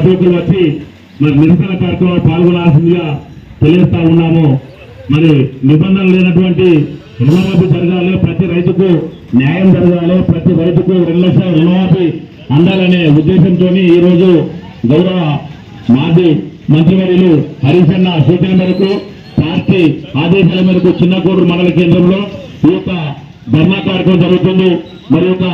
ప్రతి ఒక్కరు వచ్చి మరి నిరసన కార్యక్రమంలో పాల్గొనాల్సిందిగా తెలియజేస్తా ఉన్నాము. మరి నిబంధనలు లేనటువంటి రుణమాఫీ జరగాలి, ప్రతి రైతుకు న్యాయం జరగాలి, ప్రతి రైతుకు 2 లక్షల రుణమాఫీ అందాలనే ఉద్దేశంతో ఈ రోజు గౌరవ మాజీ మంత్రివర్యులు హరీష్ అన్న సూచన మేరకు పార్టీ ఆదేశాల మేరకు చిన్నకోడూరు మండల కేంద్రంలో ఈ యొక్క ధర్నా కార్యక్రమం జరుగుతుంది. మరి యొక్క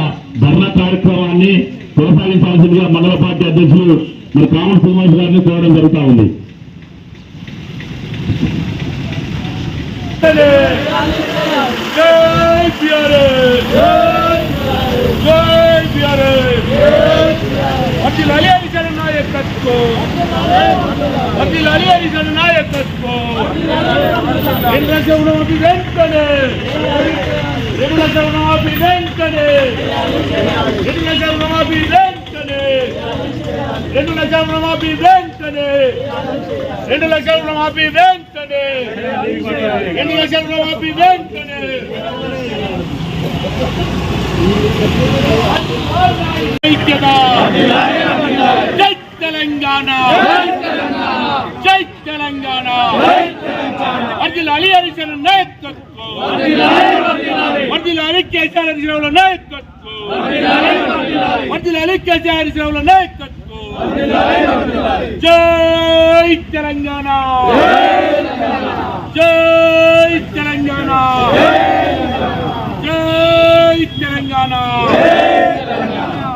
ధర్నా కార్యక్రమాన్ని కొనసాగించాల్సిందిగా మండల పార్టీ అధ్యక్షులు మరి కామన్ శ్రీనివాస్ గారిని కోరడం జరుగుతూ ఉంది. జై తెలంగాణ, జై తెలంగాణ, వర్ధిల్లాలి హరీష్ అన్న నాయకత్వం, వర్ధిల్లాలి కేసీఆర్ హరీష్ రావుల నాయకత్వం, వర్ధిల్లాలి కేసీఆర్ హరీష్ రావుల నాయకత్వం. జై తెలంగాణ, జై తెలంగాణ, జై తెలంగాణ,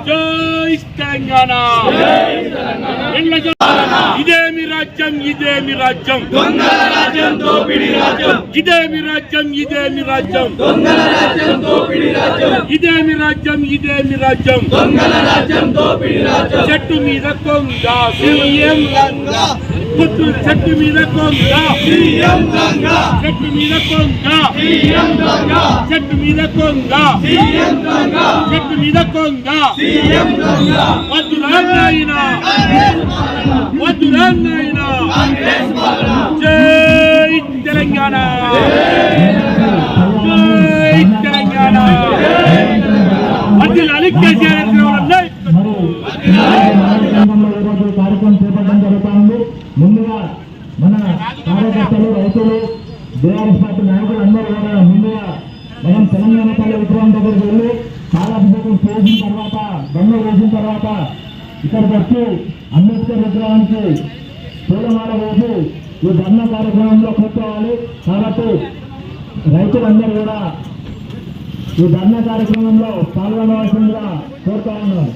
జై తెలంగాణ. ఇదేమి రాజ్యం, ఇదేమి రాజ్యం, దొంగల రాజ్యం, దోపిడీ రాజ్యం, ఇదేమి రాజ్యం, ఇదేమి రాజ్యం, దొంగల రాజ్యం, దోపిడీ రాజ్యం, ఇదేమి రాజ్యం, ఇదేమి రాజ్యం, దొంగల రాజ్యం, దోపిడీ రాజ్యం. చెట్టు మీద కొంగ సీఎం లంగ, చెట్టు మీద కొంగ సీఎం లంగ, చెట్టు మీద కొంగ సీఎం లంగ, చెట్టు మీద కొంగ సీఎం లంగ, చెట్టు మీద కొంగ సీఎం లంగ. వద్దురా నాయనా, వద్దురా నాయనా. జై తెలంగాణ, జై తెలంగాణ, వర్ధిల్లాలి కేసీఆర్ కార్యక్రమం చేపట్టడం జరుగుతుంది. ముందుగా మన కార్యకర్తలు, రైతులు, బీఆర్ఎస్ పార్టీ నాయకులు అందరూ కూడా ముందుగా మనం తెలంగాణ తల్లి విగ్రహం దగ్గరికి వెళ్ళి పాలాభిషేకం చేసిన తర్వాత, దండ వేసిన తర్వాత ఇక్కడికి వచ్చి అంబేద్కర్ విగ్రహానికి పూలమాల వేసి ఈ ధర్నా కార్యక్రమంలో కూర్చోవాలి. కాబట్టి రైతులందరూ కూడా ఈ ధర్నా కార్యక్రమంలో పాల్గొనవలసిందిగా కోరుతా ఉన్నారు.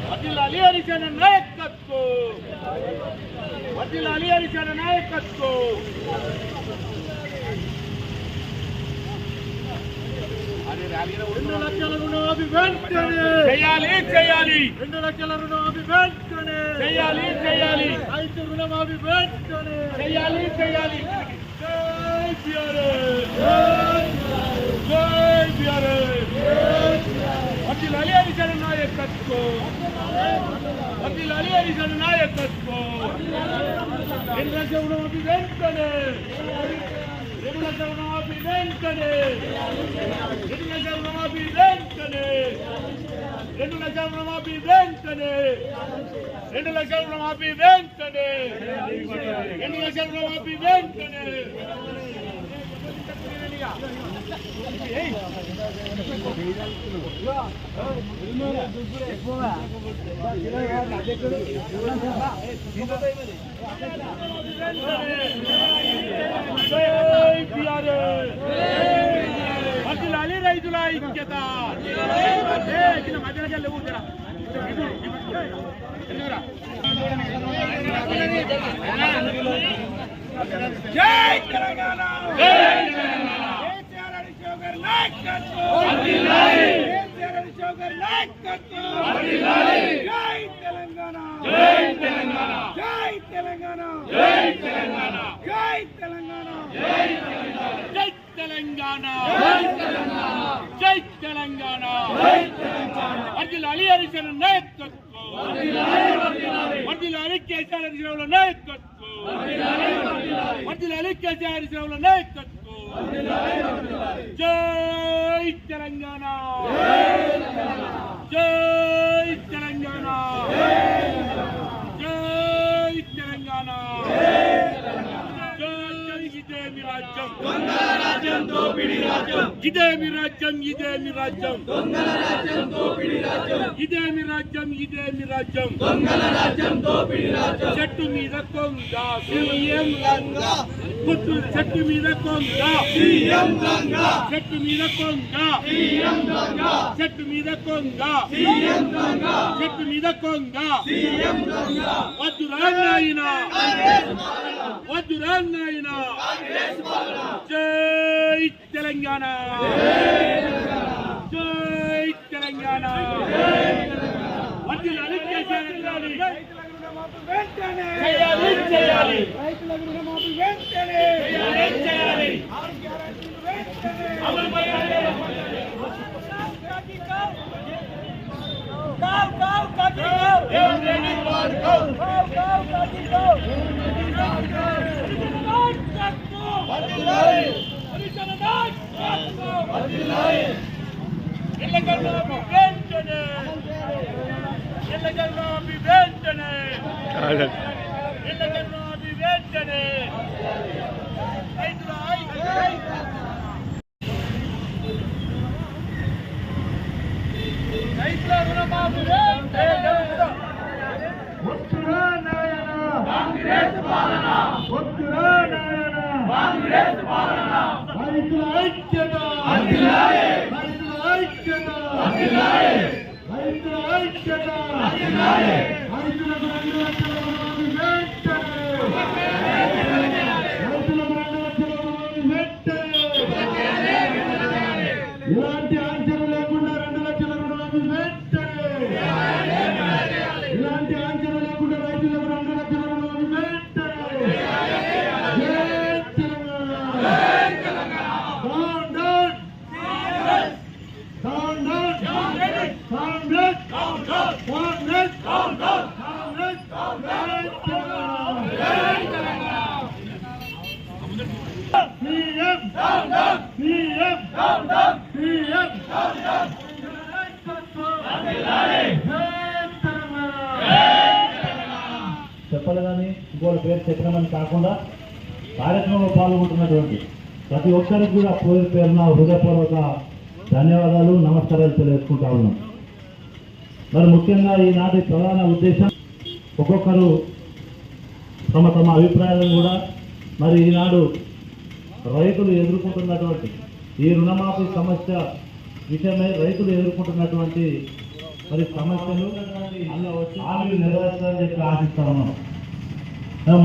వర్ధిల్లాలి హరీష్ అన్న నాయకత్వం, వర్ధిల్లాలి హరీష్ అన్న నాయకత్వం. 2 లక్షల రుణమాఫీ వెంటనే చేయాలి, చేయాలి. 2 లక్షల రుణమాఫీ వెంటనే చేయాలి, చేయాలి. రైతు రుణమాఫీ వెంటనే చేయాలి, చేయాలి. జై బీఆర్ఎస్, జై బీఆర్ఎస్. వర్ధిల్లాలి హరీష్ అన్న నాయకత్వం, వర్ధిల్లాలి హరీష్ అన్న నాయకత్వం. 2 లక్షల రుణమాఫీ వెంటనే, 2 లక్షల రుణమాఫీ వెంటనే, 2 లక్షల రుణమాఫీ వెంటనే, 2 లక్షల రుణమాఫీ వెంటనే, 2 లక్షల రుణమాఫీ వెంటనే, 2 లక్షల రుణమాఫీ వెంటనే. వర్ధిల్లాలి రైతుల ఐక్యత. మధ్యలో లేవు జై తెలంగాణ, కేసీఆర్ హరీష్ రావు గారి నాయకత్వం, కేసీఆర్ హరీష్ రావు గారి నాయకత్వం. జై తెలంగాణ, జై తెలంగాణ, జై తెలంగాణ, జై తెలంగాణ, జై తెలంగాణ, జై తెలంగాణ, జై తెలంగాణ, జై తెలంగాణ, జై తెలంగాణ. వర్ధిల్లాలి హరీష్ అన్న నాయకత్వం, వర్ధిల్లాలి కేసీఆర్ హరీష్ రావుల నాయకత్వం, వర్ధిల్లాలి కేసీఆర్ హరీష్ రావుల నాయకత్వం. జై తెలంగాణ, జై తెలంగాణ, జై తెలంగాణ, ఇదేమి రాజ్యం, దొంగల రాజ్యం, దోపిడీ రాజ్యం, ఇదేమి రాజ్యం, ఇదేమి రాజ్యం, దొంగల రాజ్యం, దోపిడీ రాజ్యం, ఇదేమి రాజ్యం, ఇదేమి రాజ్యం, దొంగల రాజ్యం, దోపిడీ రాజ్యం. చెట్టు మీద కొంగ సీఎం రంగా, చెట్టు మీద కొంగ సీఎం రంగా, చెట్టు మీద కొంగ సీఎం రంగా, చెట్టు మీద కొంగ సీఎం రంగా, చెట్టు మీద కొంగ సీఎం రంగా. వద్దురా నాయనా, వద్దురా నాయనా. జై తెలంగాణ, జై తెలంగాణ. వద్దురాలి కేసీఆర్ వద్దురాలి. చేయాలి చేయాలి చేయాలి చేయాలి. అమలు చేయాలి. ఇలాంటి ఆంక్షలు లేకుండా 2 లక్షల రుణమాఫీ వెంటనే, ఇలాంటి ఆంక్షలు లేకుండా రైతులకు 2 లక్షల రుణమాఫీ వెంటనే. జై Telangana, down down Congress, Congress, Congress, Congress. CM CM CM చెప్పాలి కానీ ఇంకోటి పేరు చెప్పినామని కాకుండా కార్యక్రమంలో పాల్గొంటున్నటువంటి ప్రతి ఒక్కరికి కూడా పేరున హృదయపూర్వక ధన్యవాదాలు, నమస్కారాలు తెలియజేసుకుంటా ఉన్నాం. మరి ముఖ్యంగా ఈనాటి ప్రధాన ఉద్దేశం ఒక్కొక్కరు తమ తమ అభిప్రాయాలను కూడా మరి ఈనాడు రైతులు ఎదుర్కొంటున్నటువంటి ఈ రుణమాఫీ సమస్య విషయమై రైతులు ఎదుర్కొంటున్నటువంటి మరి సమస్యలు హామీలు నెరవేర్చాలని చెప్పి ఆశిస్తా ఉన్నాం.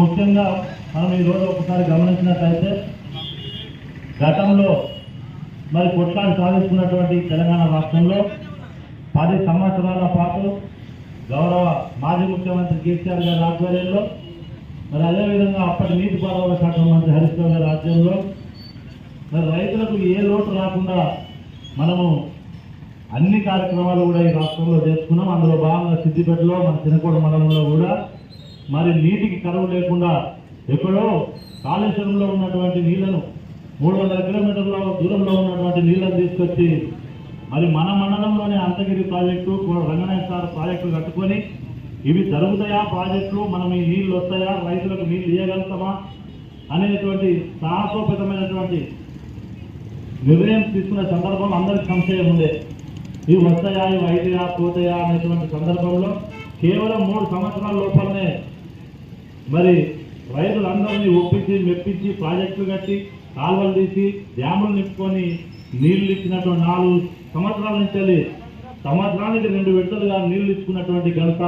ముఖ్యంగా మనం ఈరోజు ఒకసారి గమనించినట్లయితే గతంలో మరి కొట్లాడి సాధించుకున్నటువంటి తెలంగాణ రాష్ట్రంలో 10 సంవత్సరాల పాటు గౌరవ మాజీ ముఖ్యమంత్రి కేసీఆర్ గారి ఆధ్వర్యంలో, మరి అదేవిధంగా అప్పటి నీటిపారుదల శాఖ మంత్రి హరీష్ రావు గారి రాజ్యంలో మరి రైతులకు ఏ లోటు రాకుండా మనము అన్ని కార్యక్రమాలు కూడా ఈ రాష్ట్రంలో చేసుకున్నాం. అందులో భాగంగా సిద్దిపేటలో మన చిన్నకోట మండలంలో కూడా మరి నీటికి కరువు లేకుండా ఎక్కడో కాళేశ్వరంలో ఉన్నటువంటి నీళ్లను 300 కిలోమీటర్ల దూరంలో ఉన్నటువంటి నీళ్లను తీసుకొచ్చి మరి మన మండలంలోనే అంతగిరి ప్రాజెక్టు, రంగనాయక సార్ ప్రాజెక్టులు కట్టుకొని ఇవి జరుగుతాయా ప్రాజెక్టులు, మనం ఈ నీళ్లు వస్తాయా, రైతులకు నీళ్లు ఇవ్వగలుగుతామా అనేటువంటి సాహసోపేతమైనటువంటి నిర్ణయం తీసుకునే సందర్భం అందరికి సంశయం ఉండే. ఇవి వస్తాయా, ఇవి అయితాయా, పోతాయా అనేటువంటి సందర్భంలో కేవలం 3 సంవత్సరాల లోపలనే మరి రైతులందరినీ ఒప్పించి మెప్పించి ప్రాజెక్టులు కట్టి కాలువలు తీసి డ్యాములు నింపుకొని నీళ్లు ఇచ్చినటువంటి 4 సంవత్సరాల నుంచి వెళ్ళి సంవత్సరానికి 2 విడతలుగా నీళ్లు ఇచ్చుకున్నటువంటి ఘనత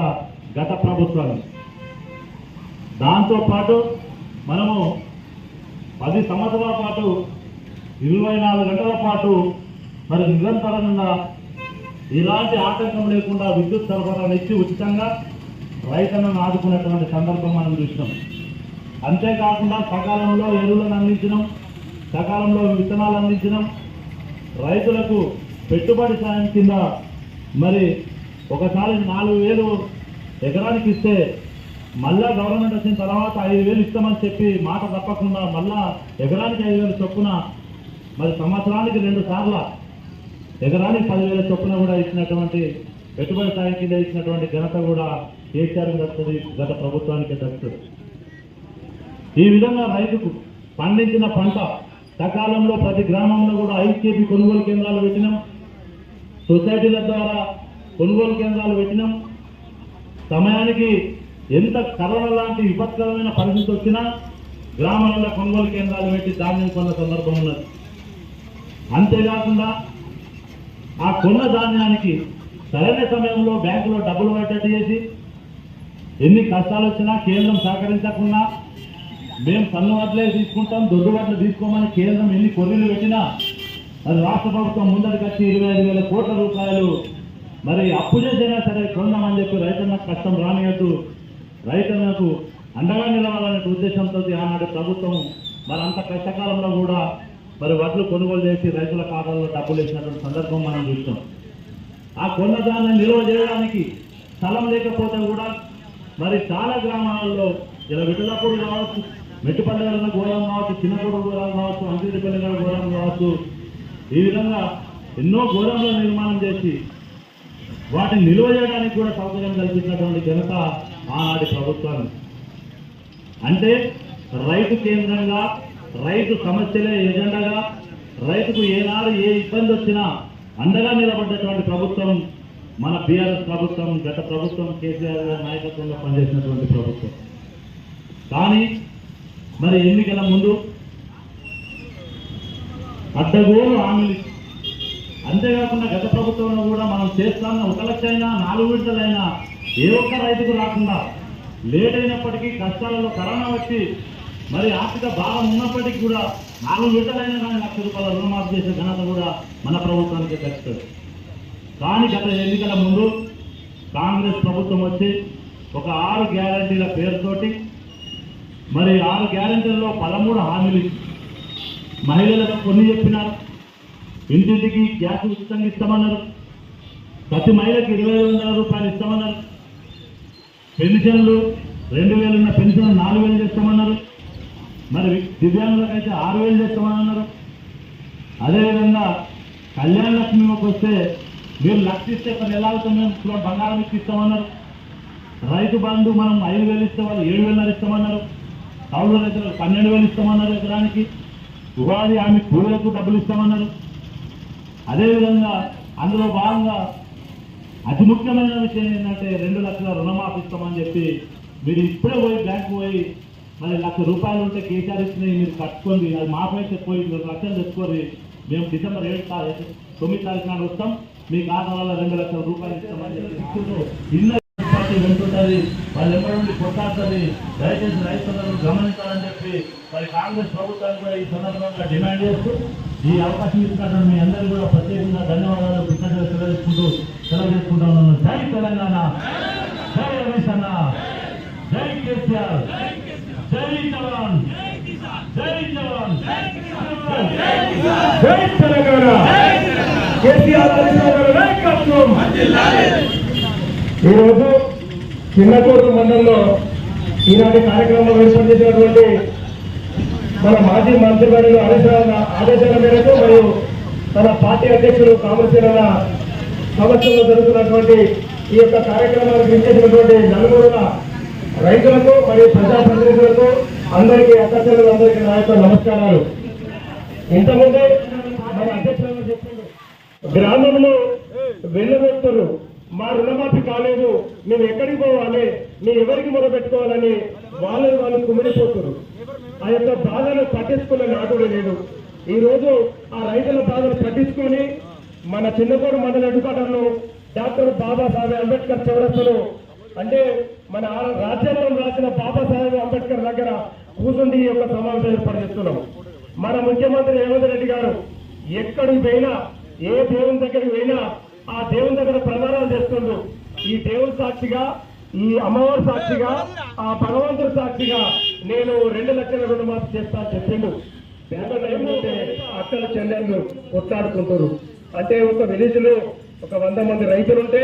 గత ప్రభుత్వాలు. దాంతోపాటు మనము 10 సంవత్సరాల పాటు 24 గంటల పాటు మరి నిరంతరంగా ఇలాంటి ఆటంకం లేకుండా విద్యుత్ సరఫరాను ఇచ్చి ఉచితంగా రైతులను ఆదుకున్నటువంటి సందర్భం మనం చూసినాం. అంతేకాకుండా సకాలంలో ఎరువులను అందించడం, సకాలంలో విత్తనాలు అందించడం, రైతులకు పెట్టుబడి సాయం కింద మరి ఒకసారి 4,000 ఎకరానికి ఇస్తే మళ్ళా గవర్నమెంట్ వచ్చిన తర్వాత 5,000 ఇస్తామని చెప్పి మాట తప్పకుండా మళ్ళా ఎకరానికి 5,000 చొప్పున మరి సంవత్సరానికి 2 సార్లు ఎకరానికి 10,000 చొప్పున కూడా ఇచ్చినటువంటి పెట్టుబడి సాయం కింద ఇచ్చినటువంటి ఘనత కూడా కేసీఆర్ దక్కుతుంది, గత ప్రభుత్వానికి దక్కుతుంది. ఈ విధంగా రైతుకు పండించిన పంట సకాలంలో ప్రతి గ్రామంలో కూడా 5 KP కొనుగోలు కేంద్రాలు పెట్టినాం, సొసైటీల ద్వారా కొనుగోలు కేంద్రాలు పెట్టినాం. సమయానికి ఎంత కరోనా లాంటి విపత్కరమైన పరిస్థితి వచ్చినా గ్రామాలలో కొనుగోలు కేంద్రాలు పెట్టి ధాన్యం కొన్న సందర్భం ఉన్నది. అంతేకాకుండా ఆ కొన్న ధాన్యానికి సరైన సమయంలో బ్యాంకులో డబ్బులు పట్టేట్టు చేసి, ఎన్ని కష్టాలు వచ్చినా కేంద్రం సహకరించకుండా మేము సన్న వడ్లే తీసుకుంటాం, దొడ్డు వడ్లు తీసుకోమని కేంద్రం ఎన్ని కొర్రీలు పెట్టినా అది రాష్ట్ర ప్రభుత్వం ముందరికి వచ్చి 25,000 కోట్ల రూపాయలు మరి అప్పు చేసినా సరే కొందామని చెప్పి రైతన్నకు కష్టం రానియద్దు, రైతన్నకు అండగా నిలవాలనే ఉద్దేశంతో ఆనాడు ప్రభుత్వం మరి అంత కష్టకాలంలో కూడా మరి వడ్లు కొనుగోలు చేసి రైతుల ఖాతాల్లో డబ్బులు వేసినటువంటి సందర్భం మనం చూస్తాం. ఆ కొన్న దాన్ని నిల్వ చేయడానికి స్థలం లేకపోతే కూడా మరి చాలా గ్రామాలలో ఇలా విఠలాపూర్ కావచ్చు, మెట్టుపల్లెల గోళం కావచ్చు, చిన్నగూడ గోళం కావచ్చు, అంకిరెడ్డిపల్లి గోళం కావచ్చు, ఈ విధంగా ఎన్నో గోళంలో నిర్మాణం చేసి వాటిని నిల్వ చేయడానికి కూడా సౌకర్యం కల్పించినటువంటి ఘనత ఆనాటి ప్రభుత్వాన్ని. అంటే రైతు కేంద్రంగా, రైతు సమస్యలే ఎజెండాగా, రైతుకు ఏనాడు ఏ ఇబ్బంది వచ్చినా అండగా నిలబడ్డటువంటి ప్రభుత్వం మన బీఆర్ఎస్ ప్రభుత్వం, గత ప్రభుత్వం కేసీఆర్ గారి నాయకత్వంలో పనిచేసినటువంటి ప్రభుత్వం. కానీ మరి ఎన్నికల ముందు అడ్డగోలు హామీలు, అంతేకాకుండా గత ప్రభుత్వంలో కూడా మనం చేస్తాన్న 1 లక్ష అయినా 4 విడతలైనా ఏ ఒక్క రైతుకు రాకుండా లేట్ అయినప్పటికీ కష్టాలలో కరోనా వచ్చి మరి ఆర్థిక భావం ఉన్నప్పటికీ కూడా 4 విడతలైనా కానీ ₹1,00,000 రుణమాఫీ చేసే ఘనత కూడా మన ప్రభుత్వానికి దక్కుతుంది. కానీ గత ఎన్నికల ముందు కాంగ్రెస్ ప్రభుత్వం వచ్చి ఒక 6 గ్యారంటీల పేరుతోటి మరి 6 గ్యారంటీల్లో 13 హామీలు మహిళలకు కొన్ని చెప్పినారు. ఇంటింటికి గ్యాస్ ఉచితంగా ఇస్తామన్నారు, ప్రతి మహిళకి 2,500 రూపాయలు ఇస్తామన్నారు, పెన్షన్లు 2,000 ఉన్న పెన్షన్ 4,000 చేస్తామన్నారు, మరి దివ్యాంగులకైతే 6,000 చేస్తామన్నారు. అదేవిధంగా కళ్యాణ లక్ష్మికి వస్తే మీరు 1,00,000 ఇస్తే కొన్ని ఎలా మేము బంగారం ఇస్తామన్నారు. రైతు బంధు మనం 5,000 ఇస్తే వాళ్ళు 7,500 ఇస్తామన్నారు. కౌలు రైతులకు 12,000 ఇస్తామన్నారు ఎకరానికి. ఉగాది హామీ కూలీలకు డబ్బులు ఇస్తామన్నారు. అదేవిధంగా అందులో భాగంగా అతి ముఖ్యమైన విషయం ఏంటంటే 2 లక్షల రుణమాఫీ ఇస్తామని చెప్పి మీరు ఇప్పుడే పోయి బ్యాంకు పోయి మరి ₹1,00,000 ఉంటే కేసీఆర్ ఇచ్చినవి మీరు కట్టుకోండి, అది మాఫీ అయితే పోయి 2 లక్షలు తెచ్చుకోండి, మేము డిసెంబర్ 9 తారీఖు నాడు వస్తాం, మీ ఖాతాలలో ₹2,00,000 ఇస్తామని చెప్పి ఇన్న పార్టీ వెంటుంటుంది, వాళ్ళు ఎప్పటి నుండి కొట్టాడుతుంది. దయచేసి రైతులను గమనించాలని చెప్పి మరి కాంగ్రెస్ ప్రభుత్వానికి కూడా ఈ సందర్భంగా డిమాండ్ చేస్తూ ఈ అవకాశం ఇచ్చినటువంటి మీ అందరూ కూడా ప్రత్యేకంగా ధన్యవాదాలు కృతజ్ఞతలు సెలవు చేసుకుంటాను. జై తెలంగాణ, జై రమేష్ అన్న, జై కేసీఆర్, జై జవాన్, జై జవాన్, జై తెలంగాణ, కేసీఆర్ నాయకత్వం. ఈరోజు చిన్నకోట మండలంలో ఈనాటి కార్యక్రమంలో ఏర్పాటు చేసినటువంటి మన మాజీ మంత్రివర్యులు ఆదేశాల మేరకు మరియు తన పార్టీ అధ్యక్షులు కామర్శీల సమక్షంలో జరుగుతున్నటువంటి ఈ యొక్క కార్యక్రమానికి విచ్చేసినటువంటి నలుగురుల రైతులకు మరియు ప్రజాప్రతినిధులకు అందరికీ అధ్యక్షులు అందరికీ నా యొక్క నమస్కారాలు. ఇంతకుముందే మన అధ్యక్షులు చెప్పిండు, గ్రామంలో వెళ్ళబెడుతున్నారు, మా రుణమాఫీ కాలేదు, మేము ఎక్కడికి పోవాలి, మేము ఎవరికి మొదలుపెట్టుకోవాలని వాళ్ళు కుమిడిపోతున్నారు. ఆ యొక్క బాధను పట్టించుకున్న నాటుడే లేదు. ఈ రోజు ఆ రైతుల బాధను పట్టించుకొని మన చిన్నకోడు మండల హెడ్క్వార్టర్లో డాక్టర్ బాబాసాహెబ్ అంబేద్కర్ చౌరస్తలో, అంటే మన రాజ్యాంగం రాసిన బాబాసాహెబ్ అంబేద్కర్ దగ్గర కూర్చుండి ఈ యొక్క సమావేశం ఏర్పాటు చేస్తున్నాం. మన ముఖ్యమంత్రి రేవంత్ రెడ్డి గారు ఎక్కడికి పోయినా, ఏ దేవుని దగ్గరికి పోయినా ఆ దేవుని దగ్గర ప్రమాణాలు చేస్తుండ్రు. ఈ దేవుని సాక్షిగా, ఈ అమ్మవారి సాక్షిగా, ఆ భగవంతుడి సాక్షిగా నేను 2 లక్షల రుణమాఫీ చేస్తా చెప్పిండు. అక్కల చెల్లెళ్ళు కొట్లాడుకుంటారు. అంటే ఒక విలేజ్ లో ఒక 100 మంది రైతులుంటే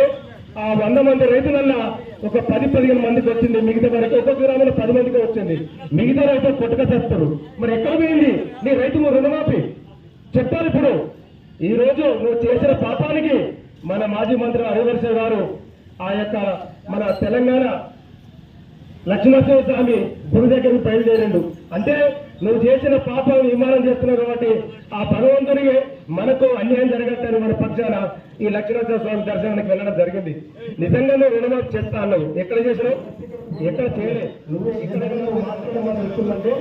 ఆ 100 మంది రైతులన్నా ఒక 10-15 మందికి వచ్చింది, మిగతా వరకు ఒక్కొక్క గ్రామంలో 10 మందికి వచ్చింది, మిగతా రైతులు కొట్టుక చేస్తారు. మరి ఎక్కడ పోయింది నీ రైతు రుణమాఫీ? చెప్పాలి. ఇప్పుడు ఈ రోజు నువ్వు చేసిన పాపానికి మన మాజీ మంత్రి హరివర్ష గారు ఆ యొక్క మన తెలంగాణ లక్ష్మీనరసింహ స్వామి గుడి దగ్గరికి బయలుదేరిండు. అంటే నువ్వు చేసిన పాపం విమానం చేస్తున్నావు కాబట్టి ఆ భగవంతుడికి మనకు అన్యాయం జరగట్టని మన పక్షాన ఈ లక్ష్మీనరసింహ స్వామి దర్శనానికి వెళ్ళడం జరిగింది. నిజంగా నువ్వు రుణమాఫీ చేస్తా అన్నావు. ఎక్కడ చేసినావు? ఎక్కడ చేయలే. నువ్వు ఎక్కడ మాట్లాడడం మనం చెప్తుందంటే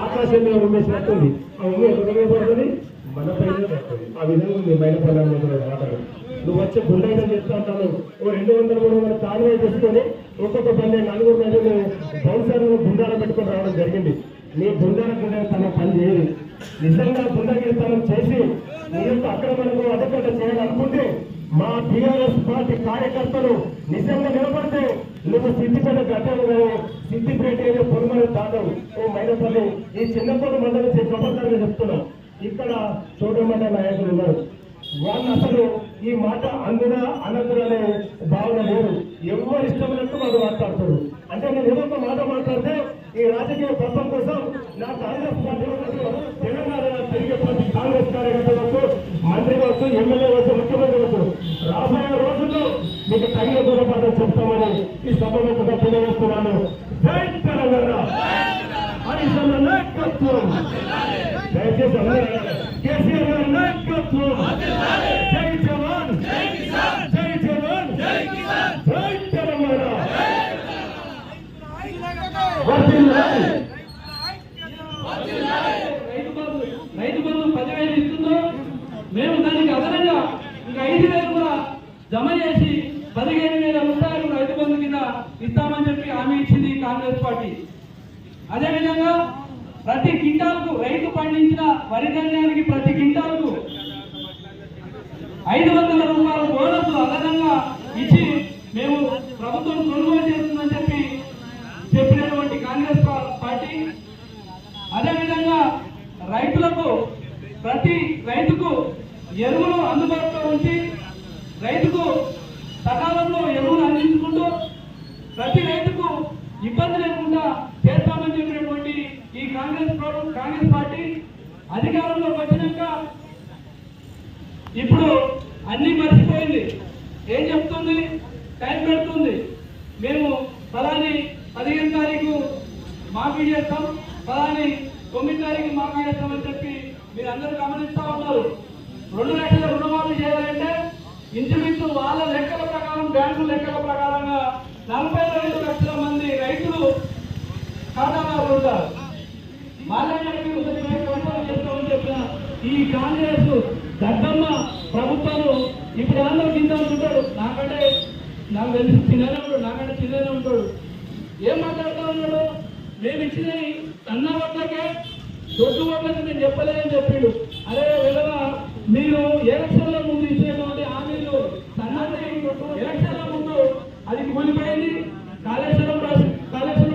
ఆకాశం మీద ఉండేసినట్టుంది. ఆ ఉమ్మేపడుతుంది మన పైన పడుతుంది. ఆ విధంగా నీ బయట పడాలి మాట్లాడు. నువ్వు వచ్చే గుండెగా చేస్తా ఉంటాను. ఓ 200 తానువై చేసుకొని ఒక్కొక్క బండి 4 నెలలు బౌన్సర్లు గుండాలు పెట్టుకొని రావడం జరిగింది. నీ గుండాల తన పని చేయదు. నిజంగా గుండగిరితనం చేసి నీ యొక్క అక్రమణకు అడ్డకట్ట చేయాలనుకుంటే మా టీఆర్ఎస్ పార్టీ కార్యకర్తలు నిజంగా నిలబడితే నువ్వు సిద్దిపేట గట్టలు సిద్దిపేట పొరుమల దాదావు ఓ మైనపల్లి ఈ చిన్నపల్లి మండలం గొప్పగా చెప్తున్నాం. ఇక్కడ చోటమండ నాయకులు ఉన్నారు. వాళ్ళు అసలు ఈ మాట అందునా అనంతుడు అనే భావన లేదు. ఎవరు ఇష్టమైనట్టు వాళ్ళు మాట్లాడతారు. అంటే నేను ఏదో ఒక మాట మాట్లాడితే ఈ రాజకీయ పథకం కోసం నా కాంగ్రెస్ పార్టీ తెలంగాణ తిరిగే ప్రతి కాంగ్రెస్ కార్యకర్తలకు మంత్రి వచ్చు, ఎమ్మెల్యే వచ్చు, ముఖ్యమంత్రి వచ్చు రాబోయే రోజుల్లో మీకు తగిన గుణపాఠం చెప్తామని ఈ సభలో కూడా తెలియజేస్తున్నాను. జై తెలంగాణ. హరిశన్న నాయకత్వం. దయచేసి కేసీఆర్ గారి నాయకత్వం. జై జవాన్, జై జవాన్, జై తెలంగాణ. రైతు బంధు 10,000 ఇస్తుందో మేము దానికి అదనంగా ఇంకా 5,000 కూడా జమ చేసి 15,000 రూపాయలు రైతు బంధు కింద ఇస్తామని చెప్పి హామీ ఇచ్చింది కాంగ్రెస్ పార్టీ. అదేవిధంగా ప్రతి క్వింటాల్కు రైతు పండించిన వరి ధాన్యానికి ప్రతి క్వింటాల్కు 500 రూపాయల బోనస్ అదనంగా ఇచ్చి మేము ప్రభుత్వం కొనుగోలు చేస్తుందని చెప్పినటువంటి కాంగ్రెస్ పార్టీ. అదేవిధంగా రైతులకు ప్రతి రైతుకు ఎరువులు అందుబాటులో ఉంచి రైతుకు సకాలంలో ఎరువులు అందించుకుంటూ ప్రతి రైతుకు ఇబ్బంది లేకుండా చేస్తామని చెప్పినటువంటి ఈ కాంగ్రెస్ పార్టీ అధికారంలోకి వచ్చినాక ఇప్పుడు అన్ని మర్చిపోయింది. ఏం చెప్తుంది? టైం పెడుతుంది. మేము ఫలాని 15 తారీఖు మాఫీ చేస్తాం, ఫలాని 9 తారీఖు మాఫీ చేస్తామని చెప్పి మీరు అందరూ గమనిస్తా ఉన్నారు. 2 లక్షల రుణమాఫీ చేయాలంటే ఇంచుమించు వాళ్ళ లెక్కల ప్రకారం, బ్యాంకు లెక్కల ప్రకారంగా 45 లక్షల మంది రైతులు ఖాతాదారులు ఉంటారు. వాళ్ళని చేస్తామని చెప్పిన ఈ కాంగ్రెస్ దద్దమ్మ ప్రభుత్వాలు ఇప్పుడు అందరూ కింద ఉంటాడు. నాకు తెలిసి చిన్ననే ఉంటాడు, నాకంటే చిన్ననే ఉంటాడు. ఏం మాట్లాడుతూ ఉన్నాడు? మేము ఇచ్చినవి సన్న ఓట్లకే, దొడ్డు ఓట్లకి నేను చెప్పలేదని చెప్పిండు. అదే విధంగా మీరు ఎలక్షన్ల ముందు ఇచ్చినటువంటి హామీలు సన్నది ఎలక్షన్ల ముందు అది కూలిపోయింది. కాళేశ్వరం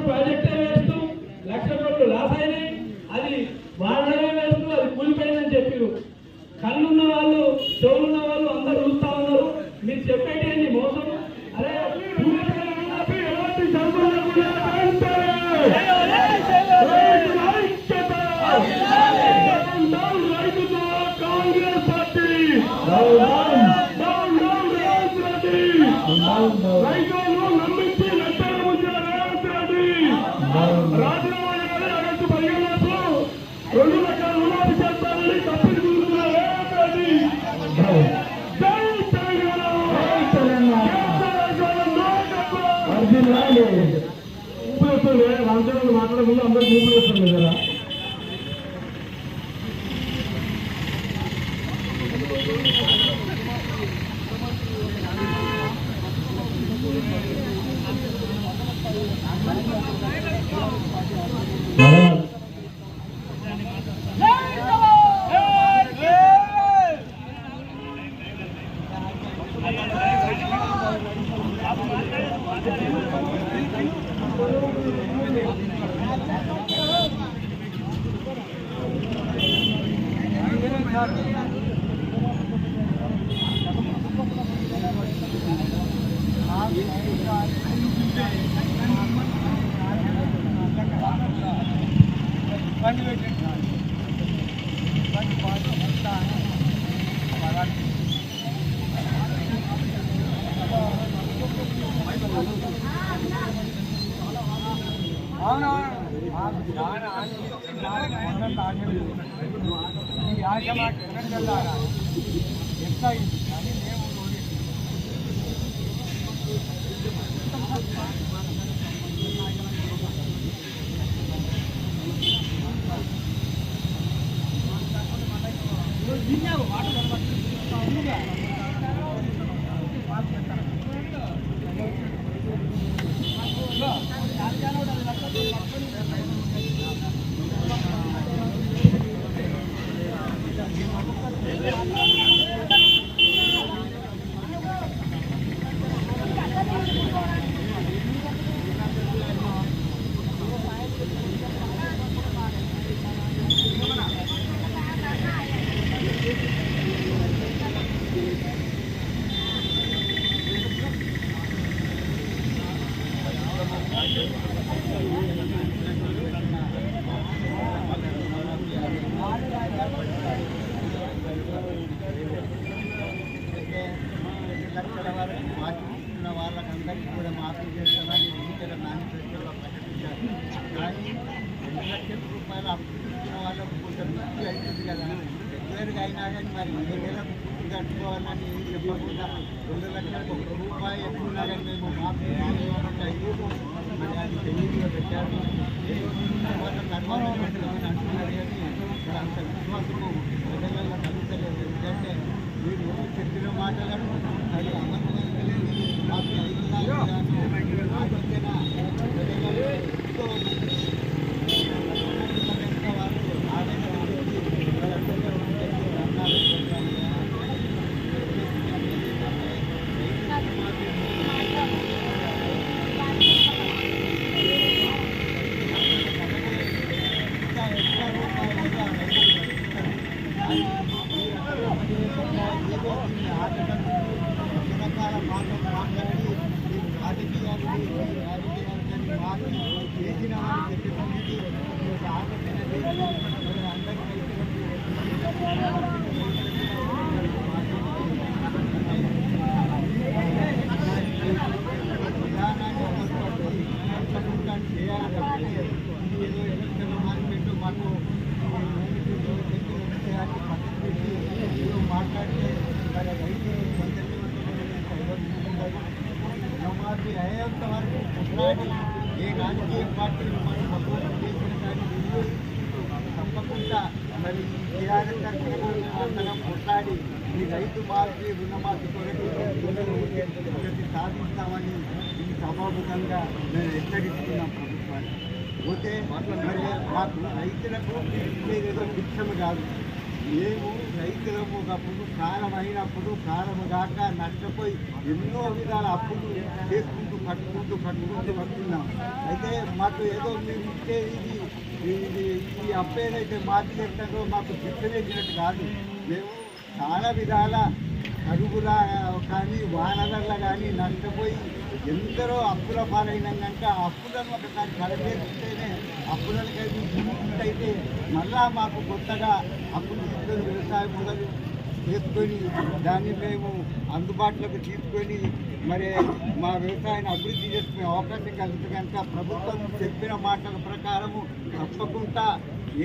ప్రాజెక్టే వేస్తూ 1,00,000 కోట్లు లాస్ అయినాయి. అది వాళ్ళనే వేస్తూ అది కూలిపోయిందని చెప్పారు. కళ్ళున్న వాళ్ళు, చెవులున్న వాళ్ళు అందరూ చూస్తా ఉన్నారు. మీరు చెప్పేటి మోసం. అరే కాంగ్రెస్ పార్టీ రైతులను నమ్మించి నెట్టలు ముంచిన రేవంత్ రెడ్డి రాజీనామా చేయాలి. ఆగస్టు 15 2 లక్షల రుణాలు చేస్తానని తప్పిది కూర్చున్న రేవంత్ రెడ్డి. జై తెలంగాణ. ఊపిరి వస్తుంది. రామచంద్ర మాట్లాడే ముందు అందరికి ఊపిరి వస్తుంది కదా. వాళ్ళకందరికీ కూడా మాఫీ చేస్తామని ఎన్నికల మేనిఫెస్టోలో ప్రకటించారు. కానీ 2 లక్షల రూపాయలు అప్పు ఇచ్చిన వాళ్ళకు కొంచెం మిక్కి అవుతుంది కదా, రెగ్యులర్గా అయినా కానీ మరి ఏ నెలకు పూర్తి కట్టుకోవాలని చెప్పకుండా 2 లక్షలకు 1 రూపాయి ఎక్కువన్నా కానీ మేము మాఫీ అయ్యేమో మరి అది తెలియదుగా పెట్టారు. తర్వాత పెట్టామని అంటున్నారు కానీ మరి అంత విశ్వాసము ప్రజలలో కలుగుతలేదు. ఎందుకంటే మీరు చెప్పిన మాటలను అది అమలు మాకు 5 ఆలోచన ప్రజలలో ఎంతో రకరకాల మాటలు మాట్లాడి రాజకీయాన్ని మాకు చేసిన వాళ్ళు చెప్పేసి విధానాన్ని చేయాలంటే ఏదో ఎలక్షన్ మార్కెట్ మాకు మాట్లాడితే మరి రైతు రుణమాఫీ అయ్యేంత వరకు కొట్లాడి ఏ రాజకీయ పార్టీలు మనం సపోర్ట్ చేసిన కానీ తప్పకుండా మరి టీఆర్ఎస్ అందరం కొట్లాడి ఈ రైతు మాఫీ రుణమాఫీ కొరకు సాధిస్తామని ఈ సభాముఖంగా మేము హెచ్చరిస్తున్నాం ప్రభుత్వాన్ని. పోతే మరి మాకు రైతులకు ఏదో భిక్షము కాదు, మేము రైతులము ఒకప్పుడు కాలం అయినప్పుడు కాలము కాక నష్టపోయి ఎన్నో విధాల అప్పులు చేసుకుంటూ కట్టుకుంటూ వస్తున్నాం. అయితే మాకు ఏదో మేము ఇచ్చే ఈ అప్పు ఏదైతే మాకు చెప్తారో మాకు భిక్షవేసినట్టు కాదు. మేము చాలా విధాల అరుగుల కానీ వానలల్ల కానీ నష్టపోయి ఎందరో అప్పుల పాలైనాం కనుక ఆ అప్పులను ఒకసారి కలపేస్తేనే అప్పులకైతే అయితే మళ్ళా మాకు కొత్తగా అప్పులు తీసుకొని వ్యవసాయం మొదలు చేసుకొని దాన్ని మేము అందుబాటులోకి తీసుకొని మరి మా వ్యవసాయాన్ని అభివృద్ధి చేసుకునే అవకాశం కలుగుతుంది కనుక ప్రభుత్వం చెప్పిన మాటల ప్రకారము తప్పకుండా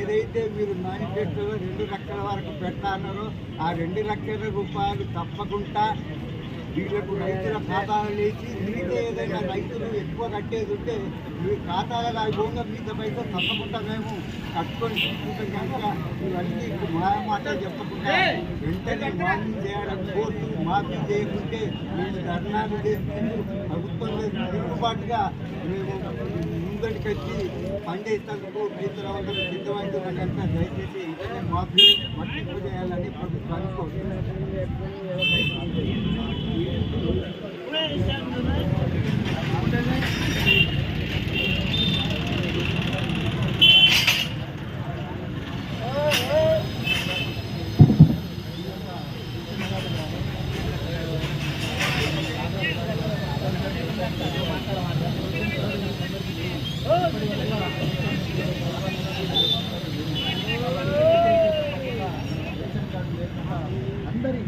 ఏదైతే మీరు మేనిఫెస్టోలో 2 లక్షల వరకు పెడతారో ఆ 2 లక్షల రూపాయలు తప్పకుండా వీళ్ళకు రైతుల ఖాతాలు వేసి మిగతా ఏదైనా రైతులు ఎక్కువ కట్టేది ఉంటే మీ ఖాతాలలో అయిపోగా మిగతా పైసలు తప్పకుండా మేము కట్టుకొని తీసుకుంటాం కనుక ఇవన్నీ మాట చెప్పకుండా వెంటనే మాఫీ చేయడం కోర్టు మాఫీ చేయకుంటే మేము ధర్నాలు చేసుకుంటూ ప్రభుత్వంలో తిరుగుబాటుగా మేము ముందడికి వచ్చి పనిచేసేందుకు రైతులందరూ సిద్ధమవుతున్న కనుక దయచేసి వెంటనే మాఫీ వర్తింపు చేయాలని ప్రభుత్వాన్ని కోరుతున్నాం. అందరి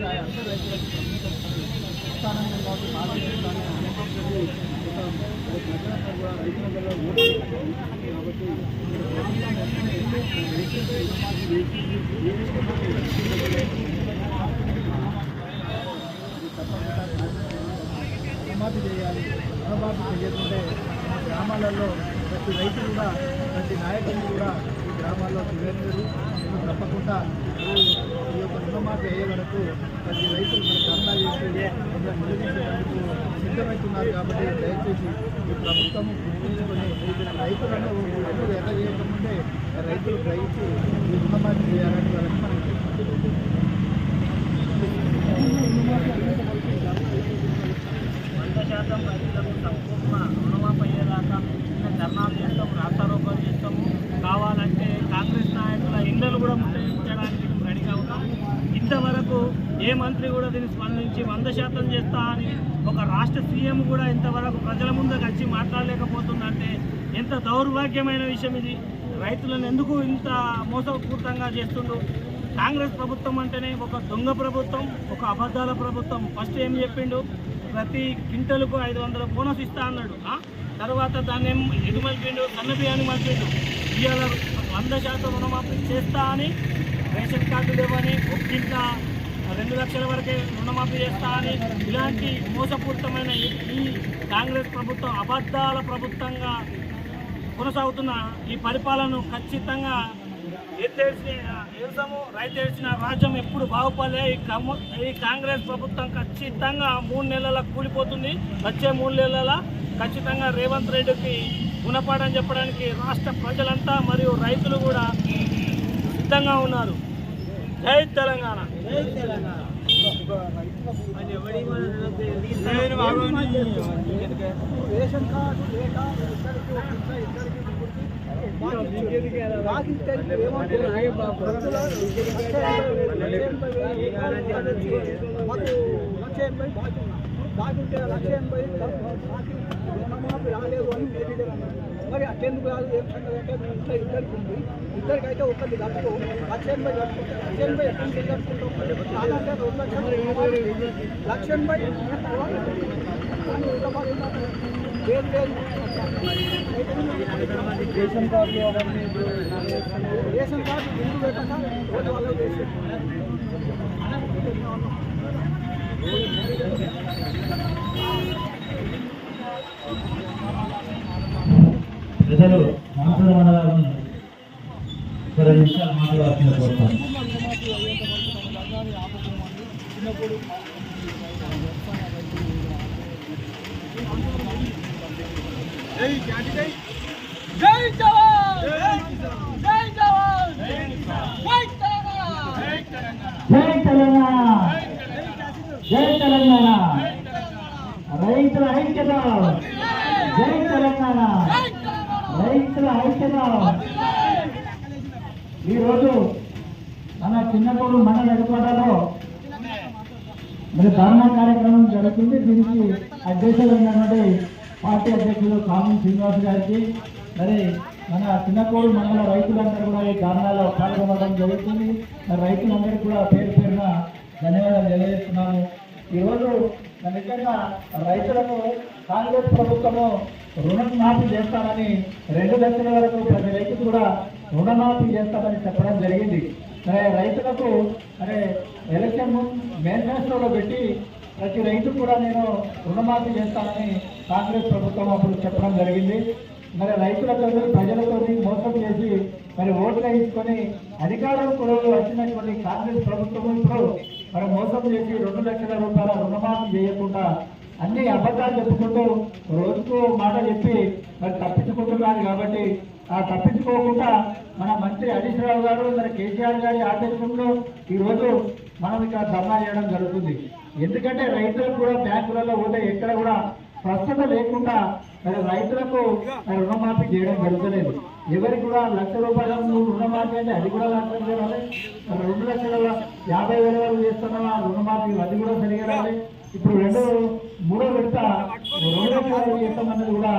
రైతులకు స్థానంలో తర్వాత ప్రజలందరూ కూడా రైతులందరూ ఓటు వేస్తారు. కాబట్టి రుణమాఫీ చేయాలి. రుణమాఫీ చేయకుంటే మా గ్రామాలలో ప్రతి రైతు కూడా ప్రతి నాయకులు కూడా ఈ గ్రామాల్లో తిరగలేదు. తప్పకుండా ఈ యొక్క రుణమాఫీ అయ్యే వరకు ప్రతి రైతులు మన ధర్నా చేసి నిలదీసేందుకు సిద్ధమవుతున్నారు. కాబట్టి దయచేసి ఈ ప్రభుత్వం గుర్తించుకొని రైతులను ఎన్నిక చేయకముందే రైతులు గ్రహించి ఈ రుణమాఫీ చేయాలని వాళ్ళకి మనం 100% రైతులకు సంపూర్ణ రుణమాఫీ అయ్యేదాకా ధర్నాలు చేస్తాము, రాస్తారోకోలు చేస్తాము. కావాలంటే కాంగ్రెస్ నాయకుల ఇళ్లను కూడా ముట్టడించడానికి రెడీగా ఉన్నాం. ఇంతవరకు ఏ మంత్రి కూడా దీన్ని స్పందించి 100% చేస్తా అని ఒక రాష్ట్ర సీఎం కూడా ఇంతవరకు ప్రజల ముందుకు వచ్చి మాట్లాడలేకపోతుందంటే ఎంత దౌర్భాగ్యమైన విషయం ఇది. రైతులను ఎందుకు ఇంత మోసపూరితంగా చేస్తుండ్రు? కాంగ్రెస్ ప్రభుత్వం అంటేనే ఒక దొంగ ప్రభుత్వం, ఒక అబద్ధాల ప్రభుత్వం. ఫస్ట్ ఏం చెప్పిండు, ప్రతి క్వింటల్కు 500 బోనస్ ఇస్తా అన్నాడు. తర్వాత దాన్ని ఏం ఎటు మలిపిండు, సన్న బియ్యాన్ని మలిపిండు. ఇవాళ 100% రుణమాఫీ చేస్తా అని, రేషన్ కార్డు లేవని, ఒక్కింట 2 లక్షల వరకే రుణమాఫీ చేస్తా అని, ఇలాంటి మోసపూరితమైన ఈ కాంగ్రెస్ ప్రభుత్వం అబద్ధాల ప్రభుత్వంగా కొనసాగుతున్న ఈ పరిపాలనను ఖచ్చితంగా రైతు ఏడ్చిన రాజ్యం ఎప్పుడు బాగుపడలే. ఈ కాంగ్రెస్ ప్రభుత్వం ఖచ్చితంగా 3 నెలల కూలిపోతుంది. వచ్చే 3 నెలల ఖచ్చితంగా రేవంత్ రెడ్డికి గుణపాఠం చెప్పడానికి రాష్ట్ర ప్రజలంతా మరియు రైతులు కూడా సిద్ధంగా ఉన్నారు. జై తెలంగాణ. రేషన్ కార్డు లేక బాగుంటే 180 రుణమాఫీ రాలేదు అని మరి అటెందుకు రాదు ఏం సంగతి అంటే ఇంట్లో ఇద్దరికి ఉంది. ఇద్దరికైతే ఒకటి కట్టుకో 180 కట్టుకుంటే 180 ఎక్కడికి కట్టుకుంటాం. అలాగే 2 లక్షలు 180 రేషన్ కార్డు రేషన్ కార్డు ముందు పెట్టక రోజు వాళ్ళు చేసి ప్రజలు మాంసల మండలాన్ని 2 నిమిషాలు మాట్లాడాల్సిన కోరుతాను. జై జవాన్, జై జవాన్, జై జవాన్, జై తెలంగాణ, జై తెలంగాణ, రైతుల ఐక్యత, జై తెలంగాణ, రైతుల ఐక్యత. ఈరోజు మన చిన్నకోడు మండల హెడ్క్వార్టర్లో మరి ధర్నా కార్యక్రమం జరుగుతుంది. దీనికి అధ్యక్షులు ఉన్నటువంటి పార్టీ అధ్యక్షులు కామన్ శ్రీనివాస్ గారికి, మరి మన చిన్నకోడు మండల రైతులందరూ కూడా ఈ ధర్నాలో పాల్గొనడం జరుగుతుంది. మరి రైతులందరికీ కూడా పేరు పేరున ధన్యవాదాలు తెలియజేస్తున్నాను. ఈరోజు నిజంగా రైతులకు కాంగ్రెస్ ప్రభుత్వము రుణమాఫీ చేస్తామని 2 లక్షల వరకు ప్రతి రైతుకు కూడా రుణమాఫీ చేస్తామని చెప్పడం జరిగింది. రైతులకు ఎలక్షన్ మేనిఫెస్టోలో పెట్టి ప్రతి రైతు కూడా నేను రుణమాఫీ చేస్తానని కాంగ్రెస్ ప్రభుత్వం అప్పుడు చెప్పడం జరిగింది. మరి రైతులతో ప్రజలతో మోసం చేసి మరి ఓట్లు వేయించుకొని అధికారం కూడా వచ్చినటువంటి కాంగ్రెస్ ప్రభుత్వం ఇప్పుడు మరి మోసం చేసి 2 లక్షల రూపాయల రుణమాఫీ చేయకుండా అన్ని అబద్ధాలు చెప్పుకుంటూ రోజుకు మాట చెప్పి మరి తప్పించుకుంటున్నారు. కాబట్టి ఆ తప్పించుకోకుండా మన మంత్రి హరీష్ రావు గారు మరి కేసీఆర్ గారి ఆదేశంలో ఈరోజు మనం ఇక్కడ ధర్నా చేయడం జరుగుతుంది. ఎందుకంటే రైతులకు కూడా బ్యాంకులలో పోతే ఎక్కడ కూడా స్పష్టత లేకుండా మరి రైతులకు రుణమాఫీ చేయడం జరుగుతలేదు. ఎవరికి కూడా 1,00,000 రూపాయలు రుణమాఫీ అంటే అది కూడా లక్షలు చేయాలి. 2,50,000 వరకు చేస్తున్నా రుణమాఫీ అది కూడా సరిగా రావాలి. ఇప్పుడు 3వ విడత 2 లక్షలు చేస్తామన్నది కూడా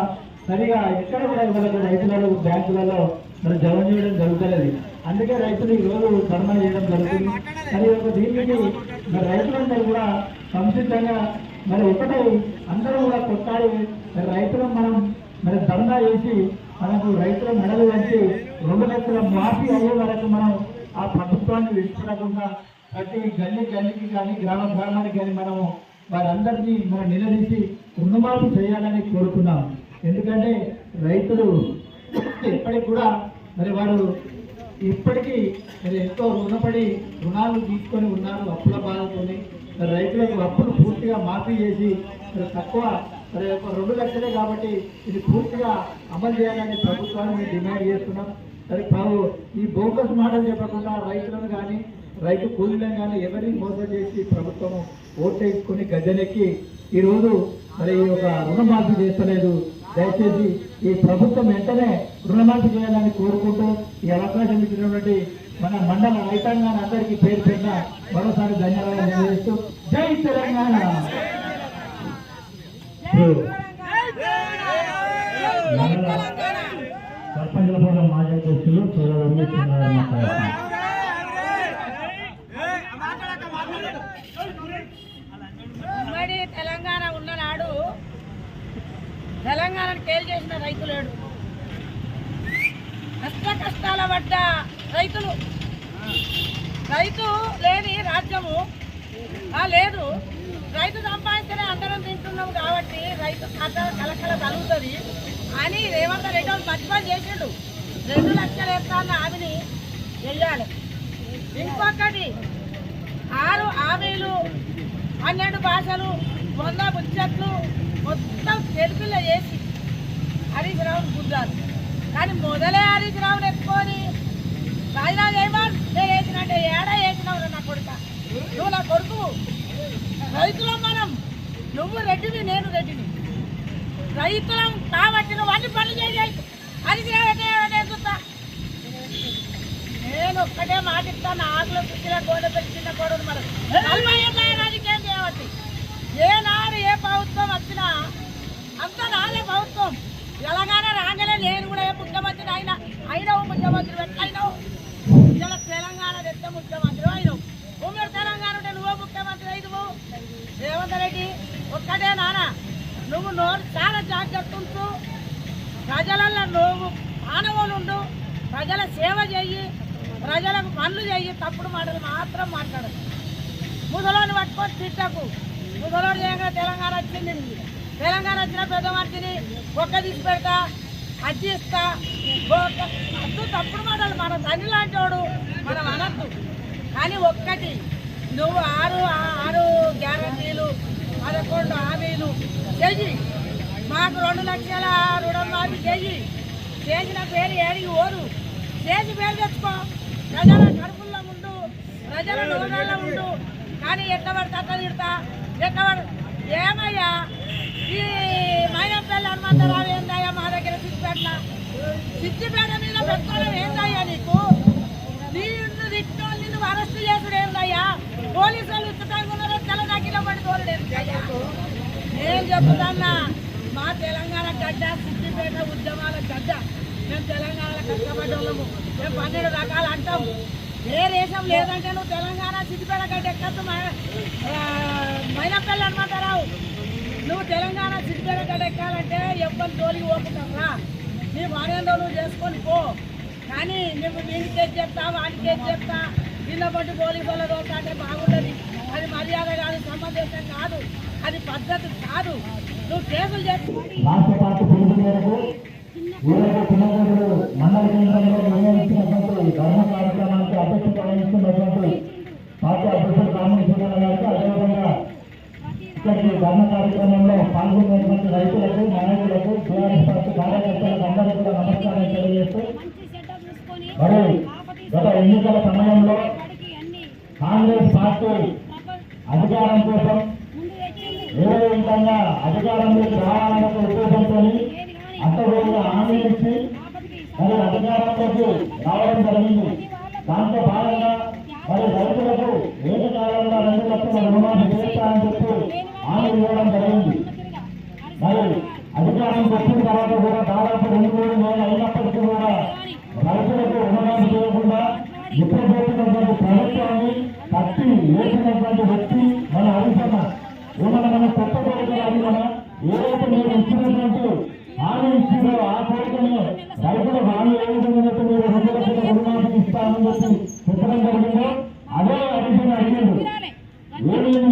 సరిగా ఎక్కడ కూడా ఇవ్వలేదు. రైతులలో బ్యాంకులలో మరి జమ చేయడం జరుగుతలేదు. అందుకే రైతులు ఈ రోజు ధర్నా చేయడం జరుగుతుంది. మరి దీనికి మరి రైతులందరూ కూడా సంసిద్ధంగా మరి ఒకటి అందరూ కూడా కొట్టాలి. మరి రైతులను మనం మరి ధర్నా చేసి మనకు రైతుల మెడలు వంచి 2 లక్షల మాఫీ అయ్యే వరకు మనం ఆ ప్రభుత్వాన్ని విడిచిపెట్టకుండా ప్రతి గల్లీకి కానీ గ్రామానికి కానీ మనము వారందరినీ మనం నిలదీసి రుణమాఫీ చేయాలని కోరుతున్నాం. ఎందుకంటే రైతులు ఎప్పటికి కూడా మరి వారు ఇప్పటికీ మరి ఎంతో రుణపడి రుణాలు తీసుకొని ఉన్నారు అప్పుల బాధతోని. మరి రైతులకు అప్పులు పూర్తిగా మాఫీ చేసి మరి తక్కువ మరి 2 లక్షలే కాబట్టి ఇది పూర్తిగా అమలు చేయాలని ప్రభుత్వాన్ని మేము డిమాండ్ చేస్తున్నాం. మరి ఈ బోగస్ మాటలు చెప్పకుండా రైతులను కానీ రైతు కూలీలను కానీ ఎవరిని మోసం చేసి ప్రభుత్వం ఓటేసుకొని గద్దెనెక్కి ఈరోజు మరి ఒక రుణమాఫీ చేస్తలేదు. దయచేసి ఈ ప్రభుత్వం వెంటనే రుణమాఫీ చేయాలని కోరుకుంటూ ఈ అవకాశం ఇచ్చినటువంటి మన మండల రైతాంగాన్ని అందరికీ పేరు పెట్టిన మరోసారి ధన్యవాదాలు తెలియజేస్తూ జై తెలంగాణ. సర్పంచుల కూడా మాజీ అధ్యక్షులు ఉమ్మడి తెలంగాణ ఉన్ననాడు తెలంగాణను కేల్ చేసిన రైతులేడు, కష్టాల పడ్డ రైతులు. రైతు లేని రాజ్యము లేదు. రైతు సంపాదించనే అందరం తింటున్నాం కాబట్టి రైతు కలకల కలుగుతుంది అని రేవంత్ రెడ్డి మర్చిపోయి చేసిండు. 2 లక్షలు ఎత్తాన్న హామీని వెయ్యాలి. ఇంకొకటి 6 హామీలు 12 భాషలు 100 ముచ్చట్లు మొత్తం తెలుగులో చేసి హరీష్ రావుని గుద్దారు. కానీ మొదలే హరీష్ రావుని ఎత్తుకొని రాజీనామా చేయమని నేను వేసినట్టే ఏడా వేసినావు నా కొడుక, నువ్వు నా కొడుకు. రైతులం మనం, నువ్వు రెడ్డివి నేను రెడ్డిని. రైతులం కాబట్టి నువ్వు అన్ని పనులు చేయాలి. హరీష్ రావు చూస్తా. నేను ఒక్కటే మాటిస్తాను, ఆకులు పుట్టిన గోడ పెట్టిన గోడలు మనం 40 ఏళ్ళ రాజకీయం చేయబట్టి ఏనాడు ఏ ప్రభుత్వం వచ్చినా అంత నాదే ప్రభుత్వం. తెలంగాణ రాగానే నేను కూడా ఏ ముఖ్యమంత్రి అయినావు ముఖ్యమంత్రి ఎట్లయినావు. ఇలా తెలంగాణ తెచ్చే ముఖ్యమంత్రి అయినావు. ఉమ్మడి తెలంగాణ ఉంటే నువ్వు ముఖ్యమంత్రి అయినవు. రేవంత్ రెడ్డి ఒక్కటే నాన్న, నువ్వు నోరు చాలా జాగ్రత్త ఉంటూ ప్రజలలో నువ్వు మానవులుండు, ప్రజల సేవ చెయ్యి, ప్రజలకు పనులు చెయ్యి. తప్పుడు మాటలు మాత్రం మాట్లాడదు. ముసలోని పట్టుకొని తిట్టకు. ముసలోడు చేయగా తెలంగాణ వచ్చింది. తెలంగాణ వచ్చిన పెద్ద మనిషిని ఒక్క తీసి పెడతా, అజ్జి ఇస్తా, అద్దు తప్పుడు మాటలు. మన తండ్రి లాంటి వాడు మనం అనద్దు. కానీ ఒక్కటి, నువ్వు 6 గ్యారంటీలు 11 హామీలు చెయ్యి. మాకు 2 లక్షల రుణమాఫీ చెయ్యి. చేసిన పేరు ఏడికి ఓరు, చేసి పేరు తెచ్చుకో. ప్రజల కడుపుల్లో ఉండు, ప్రజల నోళ్ళల్లో ఉండు. కానీ ఎట్లా పడితే అట్లా తిడతా, ఎట్లా పడి ఏమయ్యా ఈ మైనపల్లి హనుమంతరావు ఏందయ్యా మా దగ్గర సిద్దిపేట మీద పెట్టుకోవడం ఏందయ్యా నీకు? నిన్ను అరెస్ట్ చేసుడు ఏందయ్యా? పోలీసులు ఉచితంగా ఉన్నారో తెలంగాణ పడి తోలుడు ఏందయ్యా? నేను చెప్తున్నా, మా తెలంగాణ గడ్డ సిద్దిపేట ఉద్యమాల గడ్డ. మేము తెలంగాణలో కష్టపడ్డోళ్ళము. మేము 12 రకాలు అంటాం. ఏ దేశం లేదంటే నువ్వు తెలంగాణ సిద్దిపేట గడ్డ ఎక్కద్దు. మైనపల్లి హనుమంతరావు, నువ్వు తెలంగాణ సిద్దిపేట గడ్డ ఎక్కాలంటే ఎవ్వరు తోలికి పోకుంటారా? నీ భార్యంలో నువ్వు చేసుకొని పో. కానీ నువ్వు వీనికి ఏది చెప్తా, వానికి ఏది చెప్తా, నిన్న బట్టి పోలీసుల రోజు అంటే బాగుండదు. అది మర్యాద కాదు, సమంజసం కాదు, అది పద్ధతి కాదు. నువ్వు కేసులు చెప్పి రాష్ట్ర పార్టీ పిలుపు మేరకు ఊరేగే చిన్నగూడూరు మండల కేంద్రంలో నిర్వహించినటువంటి ధర్మ కార్యక్రమానికి అధ్యక్షత వహిస్తున్నటువంటి పార్టీ అధ్యక్షుడు రామకృష్ణ గారికి, అదేవిధంగా ఇక్కడికి ధర్మ కార్యక్రమంలో పాల్గొన్నటువంటి రైతులకు, నాయకులకు, టీఆర్ఎస్ పార్టీ కార్యకర్తలకు అందరికీ కూడా నమస్కారం తెలియజేస్తూ, మరి గత ఎన్నికల సమయంలో కాంగ్రెస్ పార్టీ అధికారం కోసం ఏదో విధంగా అధికారంలోకి రావాలనే ఉద్దేశంతో అంతవేగా హామీలు ఇచ్చి మరి అధికారంలోకి రావడం జరిగింది. దాంతో భాగంగా మరి రైతులకు ఏకకాలంలో 2 లక్షల రుణమాఫీ చేస్తారని చెప్పి హామీ ఇవ్వడం జరిగింది. మరి అధికారం వచ్చిన తర్వాత కూడా దాదాపు 2-3 నెలలు అయినప్పటికీ కూడా రైతులకు రుణమాఫీ చేయకుండా నిద్రపోతున్నటువంటి ప్రభుత్వాన్ని కట్టి వేసినటువంటి వ్యక్తి మన హరీష్ అన్న. ఏమన్నా మనం కొత్త ఏదైతే మీరు ఇచ్చినటువంటి హామీ ఇచ్చిందో ఆ కోరికనే రైతుల హామీ ఏ విధంగా మీరు 2 లక్షల రుణమాఫీ ఇస్తామని చెప్పి చెప్పడం జరిగిందో అదే అడిగిన అడిగింది. ఏమి 2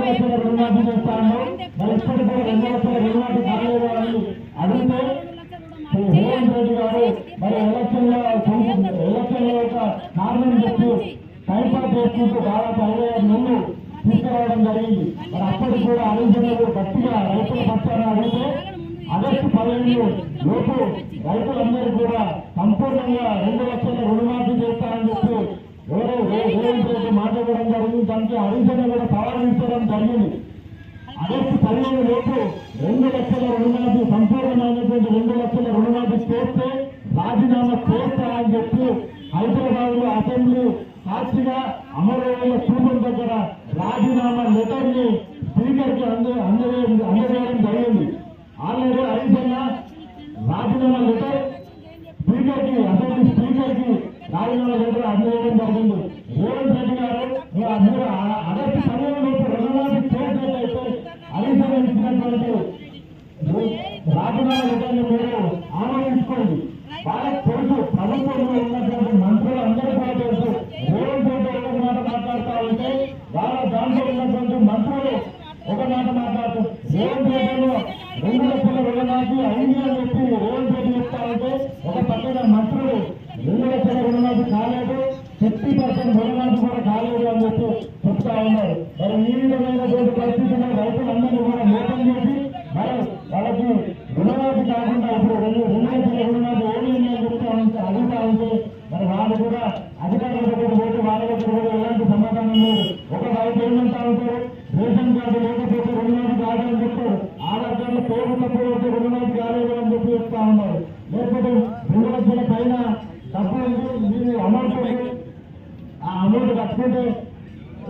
లక్షల రుణమాఫీ చేస్తాను మరి ఇప్పటికి కూడా 2 లక్షల రుణమాఫీ కాలేదు అని అడిగితే రేవంత్ రెడ్డి గారు మరి ఎలక్షన్ లో ఒక కారణం చెప్పి టైంపాస్ చేసుకుంటూ దాదాపు 55 నెలలు తీసుకురావడం జరిగింది. మరి అప్పటికి కూడా అధికారులు గట్టిగా రైతుల పక్షాన అడిగితే ఆగస్టు 15 లోపు రైతులందరూ కూడా సంపూర్ణంగా 2 లక్షల రుణమాఫీ చేస్తారని చెప్పి రేవంత్ రెడ్డి మాట్లాడడం జరిగింది. దానికి హరీశన్న కూడా సవాల్ ఇచ్చడం జరిగింది. ఆగస్టు 15 లోపు 2 లక్షల రుణమాఫీ సంపూర్ణమైనటువంటి 2 లక్షల రుణమాఫీ చేస్తే రాజీనామా చేస్తారని చెప్పి హైదరాబాద్ లో అసెంబ్లీ సాక్షిగా అమరవీరుల స్థూపం దగ్గర రాజీనామా లెటర్ ని స్పీకర్ కి అందజేయడం జరిగింది. ఆల్రెడీ హరీశన్న రాజీనామా లెటర్ స్పీకర్ కి అసెంబ్లీ స్పీకర్ కి రాజీనామా లెటర్ అందజేయడం జరిగింది. రేవంత్ రెడ్డి గారు మీరు ఆగస్టు 15 లోపు రుణమాఫీ చేసినట్లయితే హరీశన్న ఇచ్చినటువంటి రాజీనామా లెటర్ ని మీరు ఆమోదించుకోండి. వాళ్ళకి తెలుసు, ప్రభుత్వంలో ఉన్నటువంటి మంత్రులు అందరూ కూడా తెలుసు. రేవంత్ రెడ్డి ఒక మాట మాట్లాడుతూ ఉంటే వాళ్ళ దాంట్లో ఉన్నటువంటి మంత్రులు ఒక మాట మాట్లాడుతూ రేవంత్ రెడ్డిలో 2 లక్షల రుణమాఫీ అయింది అని చెప్పి రేవంత్ రెడ్డి చెప్తా ఉంటే ఒక పక్కన మంత్రులు 2 లక్షల రుణమాఫీ కాలేదు, 50% రుణమాఫీ కూడా కాలేదు అని చెప్పి చెప్తా ఉన్నారు. మరి ఈ విధమైనటువంటి పరిస్థితుల్లో రైతులందరినీ కూడా మోసం చేసి మరి వాళ్ళకి రుణమాఫీ కాకుండా ఇప్పుడు 2 లక్షల రుణమాఫీ ఏమైంది అని చెప్తా ఉంటే అడుగుతా ఉంటే మరి వాళ్ళు కూడా అధికారుల దగ్గర పోతే వాళ్ళ దగ్గర కూడా ఎలాంటి సమాధానం లేదు. ఒక రైతు ఏమంటా ఉంటారు, రేషన్ కార్డు లేకపోతే రుణమాఫీ కాదని చెప్తారు, ఆధార్ కార్డులో పేరు తప్పకపోతే రుణమాఫీ కాలేదు అని చెప్పి చెప్తా ఉన్నారు. లేకపోతే 2 లక్షల పైన డబ్బు మీరు అమౌంట్ ఆ అమౌంట్ కట్టుకుంటే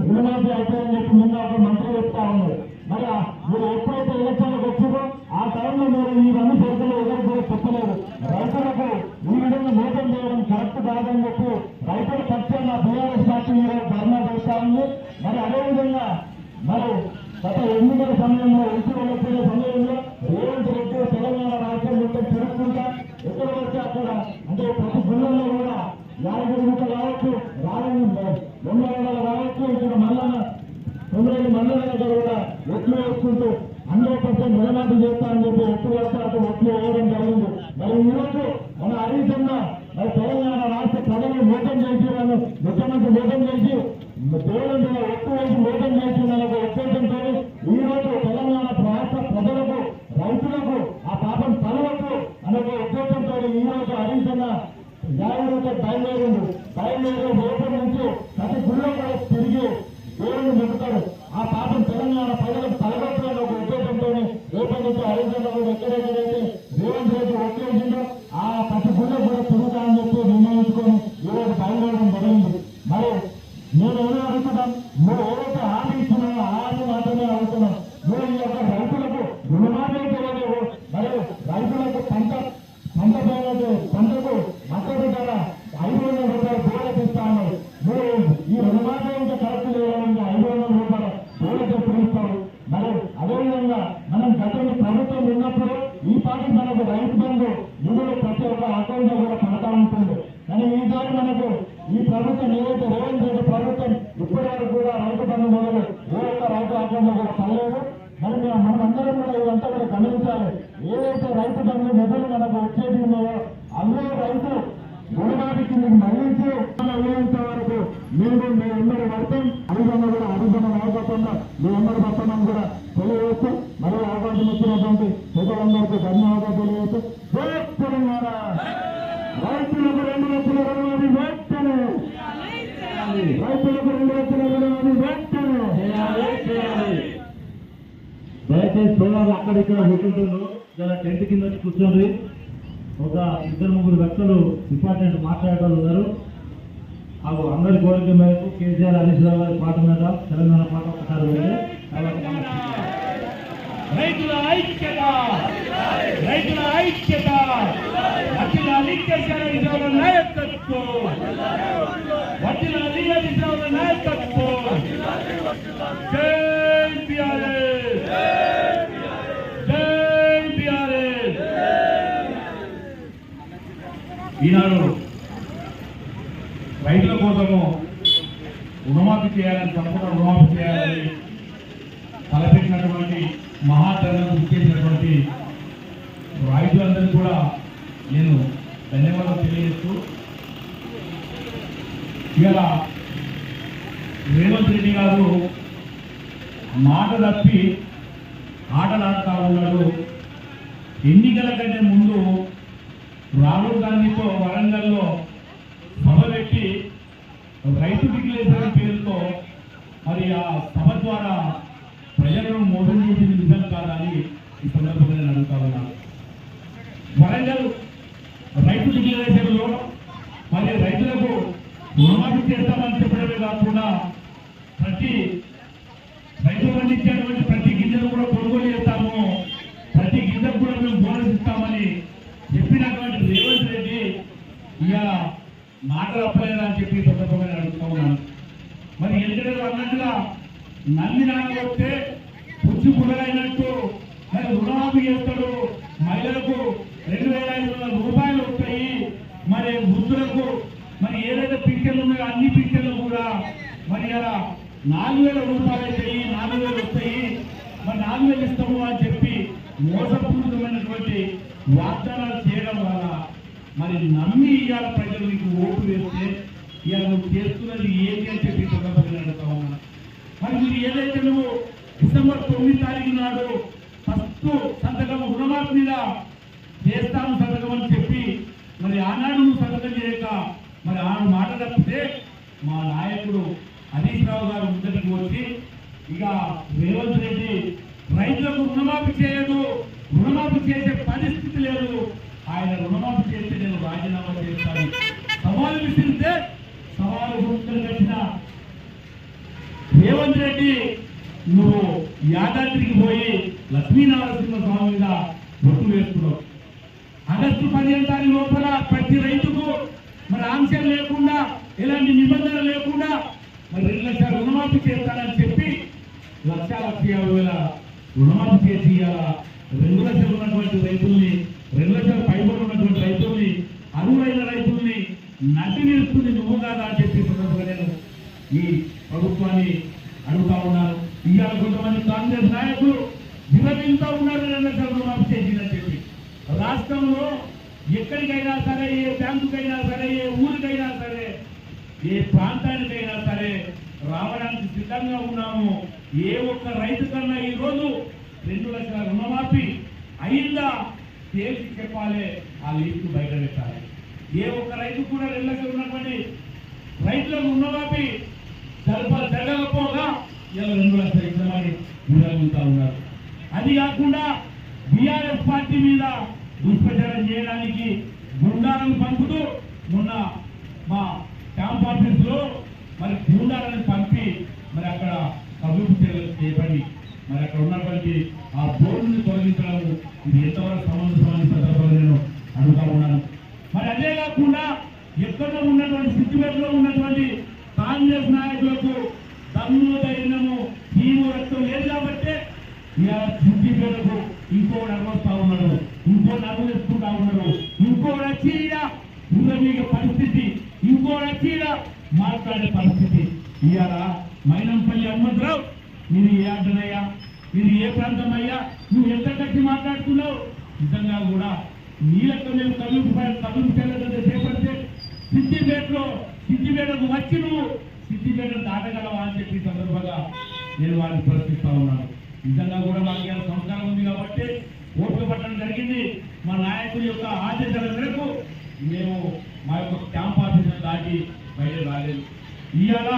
రుణమాఫీ అవుతాయని చెప్పి నిన్న ఒక మంత్రి చెప్తా ఉన్నారు. మరి మీరు ఎప్పుడైతే ఎలక్షన్లకు వచ్చిందో ఆ టైంలో మీరు ఇవన్నీ చేతులు ఎవరు కూడా చెప్పలేదు. రైతులకు ఈ విధంగా మోసం చేయడం కరెక్ట్ కాదని చెప్పి రైతుల పక్షాన బీఆర్ఎస్ పార్టీ ధర్నా చేస్తా ఉంది. మరి అదేవిధంగా మరి గత ఎన్నికల సమయంలో ఎన్నికలు వచ్చే సమయంలో రేవంత్ రెడ్డి తెలంగాణ రాష్ట్రం మొత్తం తిరుగుతుంటా ఎక్కడ వస్తే అక్కడ అంటే ప్రతి జిల్లాలో కూడా యాదగిరిగుట్ట కావచ్చు, బొమ్మల కావచ్చు, ఇక్కడ మల్లన్న తొమ్మిది మల్లన్న దగ్గర కూడా ఒట్లు వేసుకుంటూ 100% రుణమాఫీ చేస్తారని చెప్పి ఎప్పుడు వస్తే అక్కడ ఒట్లు వేయడం జరిగింది. మరి ఈరోజు మన హరీశన్న మరి తెలంగాణ రాష్ట్ర ప్రజలు మోసం చేసి ముఖ్యమంత్రి మోసం చేసి దేవుడు ఒట్టు వేసి మోసం చేసి మనకు ఉద్దేశంతో ఈ రోజు తెలంగాణ రాష్ట్ర ప్రజలకు రైతులకు ఆ పాపం తలవద్దు అనే ఉద్దేశంతో ఈ రోజు హరీశన్న న్యాయమూర్తి బయలుదేరి రేపటి నుంచి ప్రతి గుళ్ళో కూడా తిరిగి దేవుడిని చెబుతాడు. ఆ పాపం తెలంగాణ ప్రజలకు తలవద్దు అనే ఒక ఉద్దేశంతో రేపటి నుంచి హరీశన్న కూడా ఎక్కడెక్కడైతే రేవంత్ రెడ్డి ఒట్టేసిందో ఆ ప్రతి గుళ్ళో కూడా తిరుగుతా అని చెప్పి నిర్ణయించుకొని ఈరోజు బయలుదేరడం జరిగింది. మరి నేను ఏమీ అడుగుతున్నాం, మీరు ఏదైతే హామీ ఇస్తున్నారో ఆ హామీ మాత్రమే అడుగుతున్నాం. మీరు ఈ యొక్క రైతులకు రుణమాఫీ తెలియదు, మరి రైతులకు పంటకు మద్దతు ధర 500 రూపాయలు బోనస్ ఇస్తా ఉన్నారు. మీరు ఈ రుణమాఫీ ఇంకా కరెక్ట్ లేదంటే 500 రూపాయలు బోనస్ ఎప్పుడు ఇస్తారు? మరి అదేవిధంగా మనం గతంలో ప్రభుత్వం ఉన్నప్పుడు ఈ పార్టీ మనకు రైతు బంధు నిధులు ప్రతి ఒక్క అకౌంట్ లో కూడా పడతా ఉంటుంది. కానీ ఈసారి మనకు ఈ ప్రభుత్వం ఏదైతే రేవంత్ రెడ్డి ప్రభుత్వం ఇప్పటి వరకు కూడా రైతు బంధు మొదలు ఏ ఒక్క రైతు అకౌంట్ లో కూడా పడలేదు. మరి మనమందరం కూడా ఇదంతా కూడా గమనించాలి. ఏదైతే రైతు బంధు నిధులు మనకు వచ్చేది ఉన్నాయో అందరూ రైతు రుణమాఫీకి మీకు మళ్లించి వేయించే వరకు మేము అందరూ పడతాం. హరిజన కూడా హరిజన నాయకత్వంలో మేమందరూ పడతామని కూడా తెలియజేస్తూ మరో అవకాశం ఇచ్చినటువంటి ప్రజలందరికీ ధన్యవాదాలు తెలియజేస్తూ తెలంగాణ రైతులకు 2 లక్షల రుణమాఫీ వెంటనే, రైతులకు 2 లక్షల రుణమాఫీ వెంటనే చేయాలి. దయచేసి సోదరులు అక్కడిక్కడ కూర్చుంటున్నారు, ఇలా టెంట్ కింద వచ్చి కూర్చోండి. ఒక 2-3 వ్యక్తులు ఇంపార్టెంట్ మాట్లాడేవాళ్ళు ఉన్నారు. అందరి కోరిక మేరకు కేసీఆర్ హరీష్ రావు గారి పాట మీద తెలంగాణ పాట ఒకసారి వెళ్ళి రైతుల ఐక్యత, రైతుల ఐక్యత, వడ్డీలాలి కేసీఆర్ హరీష్ రావుల నాయకత్వం, వడ్డీలాలి హరీష్ రావుల నాయకత్వం. జై బీఆర్ఎస్, జై ఈనాడు రైతుల కోసము రుణమాఫీ చేయాలని, సంపూర్ణ రుణమాఫీ చేయాలని తలపెట్టినటువంటి మహాధరణను చేసినటువంటి రైతులందరికీ కూడా నేను ధన్యవాదాలు తెలియజేస్తూ, ఇలా రేవంత్ రెడ్డి గారు మాట తప్పి ఆటలాడుతూ ఉన్నాడు. ఎన్నికల కంటే ముందు రాహుల్ గాంధీతో వరంగల్లో సభ పెట్టి రైతు డిక్లరేషన్ పేరుతో మరి ఆ సభ ద్వారా ప్రజలను మోసం చేసింది నిజం కాదని ఈ సందర్భంగా నేను అడుగుతా ఉన్నాను. వరంగల్ రైతు డిక్లరేషన్లో మరి రైతులకు రుణమాఫీ చేస్తామని చెప్పడమే కాకుండా ప్రతి రైతు పండించేటువంటి ప్రతి గింజను కూడా కొనుగోలు చేస్తాము, ప్రతి గింజకు కూడా మేము బోనస్ ఇస్తామని చెప్పినటువంటి రేవంత్ రెడ్డి ఇవాళ మాటలు అప్పలేదని చెప్పి సందర్భంగా అడుగుతా ఉన్నాను. మరి ఎందుకంటే అన్నట్టుగా నల్లి నానబోతే పుచ్చు పుల్లలైనట్టు మరి రుణమాఫీ చేస్తాడు, మహిళలకు 2,500 రూపాయలు వస్తాయి, మరి వృద్ధులకు మరి ఏదైతే పింఛన్లు ఉన్నాయో అన్ని పింఛన్లు కూడా మరి అలా 4,000 రూపాయలు అవుతాయి, 4,000 వస్తాయి, మరి 4,000 ఇస్తాము అని చెప్పి మోసపూరితమైనటువంటి వాగ్దానాలు చేయడం వల్ల మరి నమ్మి ఇవాళ ప్రజలు నీకు ఓటు వేస్తే ఇవాళ నువ్వు చేస్తున్నది ఏంటి అని చెప్పి సందర్భంగా అడుగుతా ఉన్నాను. మరి మీరు ఏదైతే నువ్వు డిసెంబర్ 9 తారీఖు నాడు ఫస్ట్ సంతకం రుణమాఫీ మీద చేస్తాను సంతకం అని చెప్పి మరి ఆనాడు నువ్వు సంతకం చేయక మరి ఆనాడు మాట తప్పితే మా నాయకుడు హరీష్ రావు గారు ముందటికి వచ్చి ఇక రేవంత్ రెడ్డి రైతులకు రుణమాఫీ చేయదు, రుణమాఫీ చేసే పరిస్థితి లేదు, ఆయన రుణమాఫీ చేస్తే నేను రాజీనామా చేస్తాను సవాలు విసిరితే సవాలు గుర్తులు కట్టిన రేవంత్ రెడ్డి నువ్వు యాదాద్రికి పోయి లక్ష్మీనరసింహ స్వామి మీద బొట్టు వేస్తున్నావు. ఆగస్టు 15 తారీఖు లోపల ప్రతి రైతుకు మరి ఆంక్షలు లేకుండా ఎలాంటి నిబంధనలు లేకుండా మరి 2 లక్షల రుణమాఫీ చేస్తానని చెప్పి 1,50,000 రుణమాఫీ చేసి ఇవాళ 2 లక్షలు ఉన్నటువంటి రైతుల్ని, 2 లక్షల పైబడి ఉన్నటువంటి రైతుల్ని, అరువులైన రైతుల్ని నడ్డి నిలుస్తుంది నువ్వు కాదా అని చెప్పి సందర్భంగా నేను ఈ ప్రభుత్వాన్ని అడుగుతా ఉన్నాను. ఇవాళ కొంతమంది కాంగ్రెస్ నాయకులు వివరిస్తూ ఉన్నారు 2 లక్షల రుణమాఫీ చేసిందని చెప్పి. రాష్ట్రంలో ఎక్కడికైనా సరే, ఏ బ్యాంకుకైనా సరే, ఏ ఊరికైనా సరే, ఏ ప్రాంతానికైనా సరే రావడానికి సిద్ధంగా ఉన్నాము. ఏ ఒక్క రైతు కన్నా ఈ రోజు 2 లక్షల రుణమాఫీ అయిందా తేల్చి చెప్పాలి, ఆ లిస్టు బయట పెట్టాలి. ఏ ఒక్క రైతు కూడా 2 లక్షలు ఉన్నటువంటి రైతులకు రుణమాఫీ జరగకపోగా ఇలా 2 లక్షల ఇస్తామని వివరిస్తూ ఉన్నారు. అది కాకుండా బీఆర్ఎస్ పార్టీ మీద దుష్ప్రచారం చేయడానికి గుండాలను పంపుతూ మొన్న మా క్యాంప్ ఆఫీస్ లో మరి గూండాలను పంపి మరి అక్కడ కబుర్లు చేయబడి మరి అక్కడ ఉన్నటువంటి ఆ బోర్డుని తొలగించడం ఇది ఎంతవరకు సంబంధించిన సందర్భంగా నేను అడుగుతా ఉన్నాను. మరి అదే కాకుండా ఎక్కడో ఉన్నటువంటి సిద్దిపేటలో ఉన్నటువంటి కాంగ్రెస్ నాయకులకు దమ్ము ధైర్యము తీము రక్తం లేదు కాబట్టి సిద్దిపేటకు ఇంకోటి అరవస్తా ఉన్నాడు, ఇంకోటి అరవేసుకుంటా ఉన్నాడు, ఇంకోటి వచ్చి ఊరమీగ పరిస్థితి, ఇంకోటి వచ్చి మాట్లాడే పరిస్థితి. ఇవాళ మైనంపల్లి హనుమంతరావు మీరు ఏ అడ్డనయ్యా, మీరు ఏ ప్రాంతం అయ్యా, నువ్వు ఎంత కట్టి మాట్లాడుతున్నావు? నిజంగా కూడా నీళ్ళతో మేము కళ్ళు చేపడితే సిద్దిపేటకు వచ్చి నువ్వు సిద్దిపేటను దాటగలవా అని చెప్పి సందర్భంగా నేను వారిని ప్రశ్నిస్తా ఉన్నాను. నిజంగా కూడా మాకు ఇలా సంస్కారం ఉంది కాబట్టి ఓట్లు పట్టడం జరిగింది. మా నాయకుడి యొక్క ఆదేశాల మేరకు మేము మా యొక్క క్యాంప్ ఆఫీసును దాటి బయట రాలేదు. ఇవాళ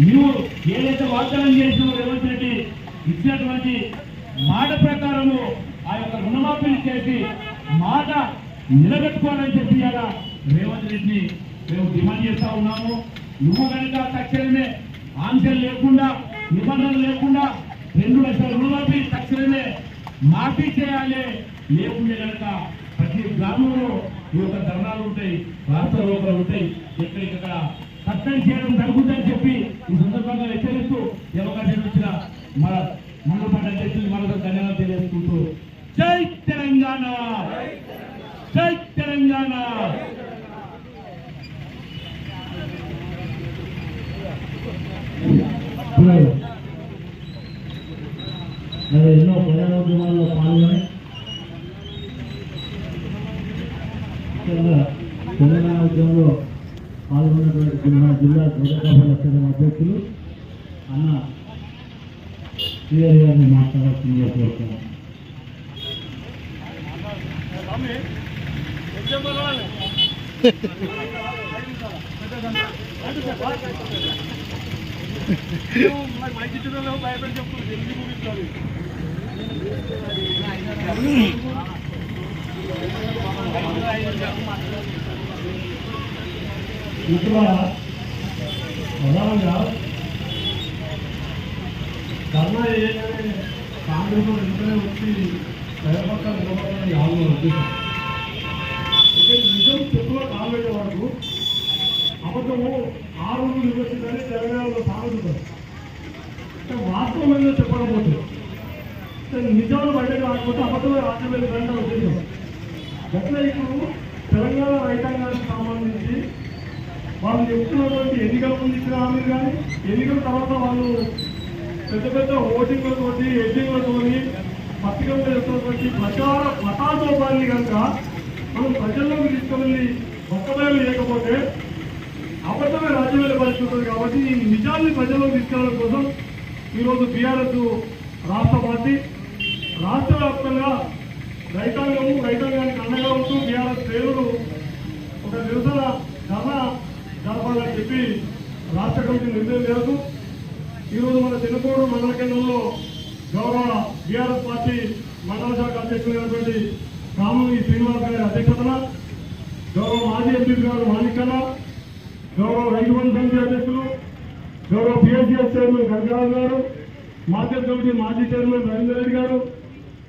నువ్వు ఏదైతే వాగ్దానం చేసినావు రేవంత్ రెడ్డి ఇచ్చినటువంటి మాట ప్రకారము ఆ యొక్క రుణమాఫీలు చేసి మాట నిలబెట్టుకోవాలని చెప్పి ఇవాళ రేవంత్ రెడ్డిని మేము డిమాండ్ చేస్తా ఉన్నాము. నువ్వు కనుక తక్షణమే ఆంక్షలు లేకుండా, నిబంధనలు లేకుండా 2 లక్షల రుణమాఫీ తక్షణమే మాఫీ చేయాలి. లేకుంటే కనుక ప్రతి గ్రామంలో ఈ యొక్క ధర్నాలు ఉంటాయి, రాష్ట్ర లోపలు ఉంటాయి, ఎక్కడికక్కడ కట్టడి చేయడం జరుగుతుందని చెప్పి ఈ సందర్భంగా హెచ్చరిస్తూ ఈ అవకాశం ఇచ్చిన మన మండలపాటి అధ్యక్షులు మరొక ధన్యవాదాలు తెలియజేసుకుంటూ జై తెలంగాణ, జై తెలంగాణ. ఎన్నో ప్రజానోద్యమాల్లో పాల్గొని తెలంగాణ ఉద్యమంలో పాల్గొన్నటువంటి మన జిల్లా ప్రజాకాపల సంఘం అధ్యక్షులు అన్న శ్రీహరి గారిని మాట్లాడాల్సిందిగా కోరుతున్నాను. ఇక్కడ ప్రధానంగా ధర్నా చేయగానే కాంగ్రెస్ వెంటనే వచ్చి ప్రజాపక్షాలు నిలబడాలని ఆందోళన ఉద్దేశం. అయితే నిజం చెప్పులో కాలేజీ వరకు అబద్ధము 6 నిర్వహించాలని తెలంగాణలో సాగుతుంది. అంటే వాస్తవం ఏదో చెప్పకపోతే నిజాలు బయటకు రాకపోతే అబద్ధమే రాజ్యం వెళ్ళిపోయిన ఉద్దేశం. గట్ల ఇప్పుడు తెలంగాణ రైతాంగానికి సంబంధించి వాళ్ళు చెప్తున్నటువంటి ఎన్నికల ముందు ఇచ్చిన హామీలు కానీ ఎన్నికల తర్వాత వాళ్ళు పెద్ద పెద్ద ఓటింగ్లతోటి ఎడ్జింగ్లతోని పత్రికల్లో చేస్తున్నటువంటి ప్రచార మతాతోపాన్ని కనుక మనం ప్రజల్లోకి తీసుకువెళ్ళి మొక్కబయలు లేకపోతే అబద్ధమే రాజ్యమైన పరిస్థితి ఉంటుంది. కాబట్టి ఈ నిజాన్ని ప్రజల్లోకి తీసుకెళ్ళడం కోసం ఈరోజు బీఆర్ఎస్ రాష్ట్ర పార్టీ రాష్ట్ర వ్యాప్తంగా రైతాంగానికి అండగా ఉంటూ బీఆర్ఎస్ శ్రేణులు ఒక నిరసన ధర్నా జరపాలని చెప్పి రాష్ట్ర కమిటీ నిర్ణయం మేరకు ఈరోజు మన చిన్నకోడు మండల కేంద్రంలో గౌరవ బీఆర్ఎస్ పార్టీ మండల శాఖ అధ్యక్షులైనటువంటి రాముని శ్రీనివాస్ గారి అధ్యక్షతన గౌరవ మాజీ ఎంపీ గారు మాణిక్కన్న, గౌరవ రైతు బంధు సమితి అధ్యక్షులు, గౌరవ పిఎస్సిఎస్ చైర్మన్ గంగారావు గారు, మార్కెట్ కమిటీ మాజీ చైర్మన్ రవీందర్ రెడ్డి గారు,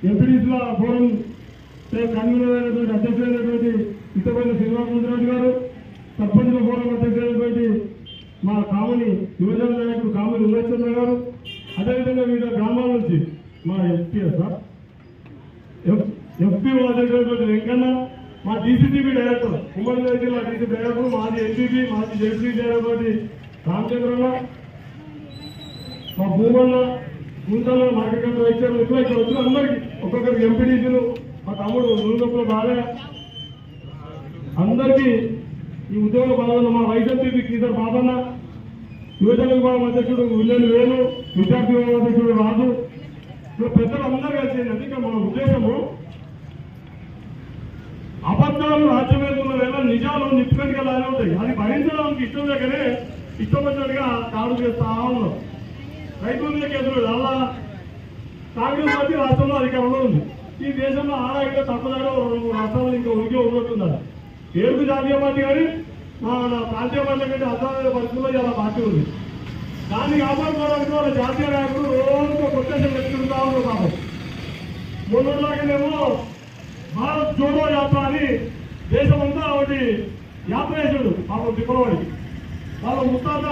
ఎంపీడీసీల ఫోరం కన్వీనర్ అయినటువంటి అధ్యక్షులైనటువంటి ఇతపల్లి శ్రీనివాసరెడ్డి గారు, సర్పంచుల ఫోరం అధ్యక్షులైనటువంటి మా కామని యువజన నాయకుడు కామని ఉమేశ్వర గారు, అదేవిధంగా వివిధ గ్రామాల నుంచి మా ఎఫ్పీఓ అధ్యక్షులైనటువంటి వెంకన్న, మా డీసీటీవీ డైరెక్టర్ ఉమ్మడి జిల్లా డీసీ డైరెక్టర్ మాజీ ఎంపీపీ మాజీ జడ్సీ అయినటువంటి రామచంద్రన్న, మా భూమన్న గుంతల మార్కెట్ కమిటీ వైద్యులు ఎక్కువ ఇక్కడ వచ్చిన అందరికీ ఒక్కొక్కరికి ఎంపీడీసీలు, మా తమ్ముడు నూనెప్పుల బాలయ్య, అందరికీ ఈ ఉద్యోగ భాగంలో మా వైస్ ఎంపీపీ కీసర్ బాబన్న, యువజన విభాగం అధ్యక్షుడు విల్లేని వేణు, విద్యార్థి విభాగం అధ్యక్షుడు రాజు, పెద్దలు అందరూ కలిసి ఇంకా మన ఉద్దేశము అబద్ధాలు రాజ్యమేస్తున్న వేళ నిజాలు నిప్పుకట్టుగా లాగే ఉంటాయి. అది భరించడానికి ఇష్టం లేకనే ఇష్టం వచ్చినట్టుగా కాడు చేస్తా ఉన్నాం. రైతుల కేసులు అలా కాంగ్రెస్ పార్టీ రాష్ట్రంలో అధికారంలో ఉంది. ఈ దేశంలో ఆడాయితే తప్పదాడో 2 రాష్ట్రాలు ఇంకా ఉనికి ఉన్నట్టున్నారు. పేరుకు జాతీయ పార్టీ కానీ నా ప్రాంతీయ పార్టీ కంటే అసాధారణ పరిస్థితుల్లో ఇలా పార్టీ ఉంది. దాన్ని కాపాడుకోవడానికి వాళ్ళ జాతీయ నాయకులు రోజు కొట్టేషన్ పెట్టుకుంటా ఉన్నారు. పాపం మొన్నలాగేనేమో భారత్ జోడో యాత్ర అని దేశమంతా ఒకటి యాత్ర చేశాడు పాపం తిప్పలవాడికి. వాళ్ళ ముత్తాత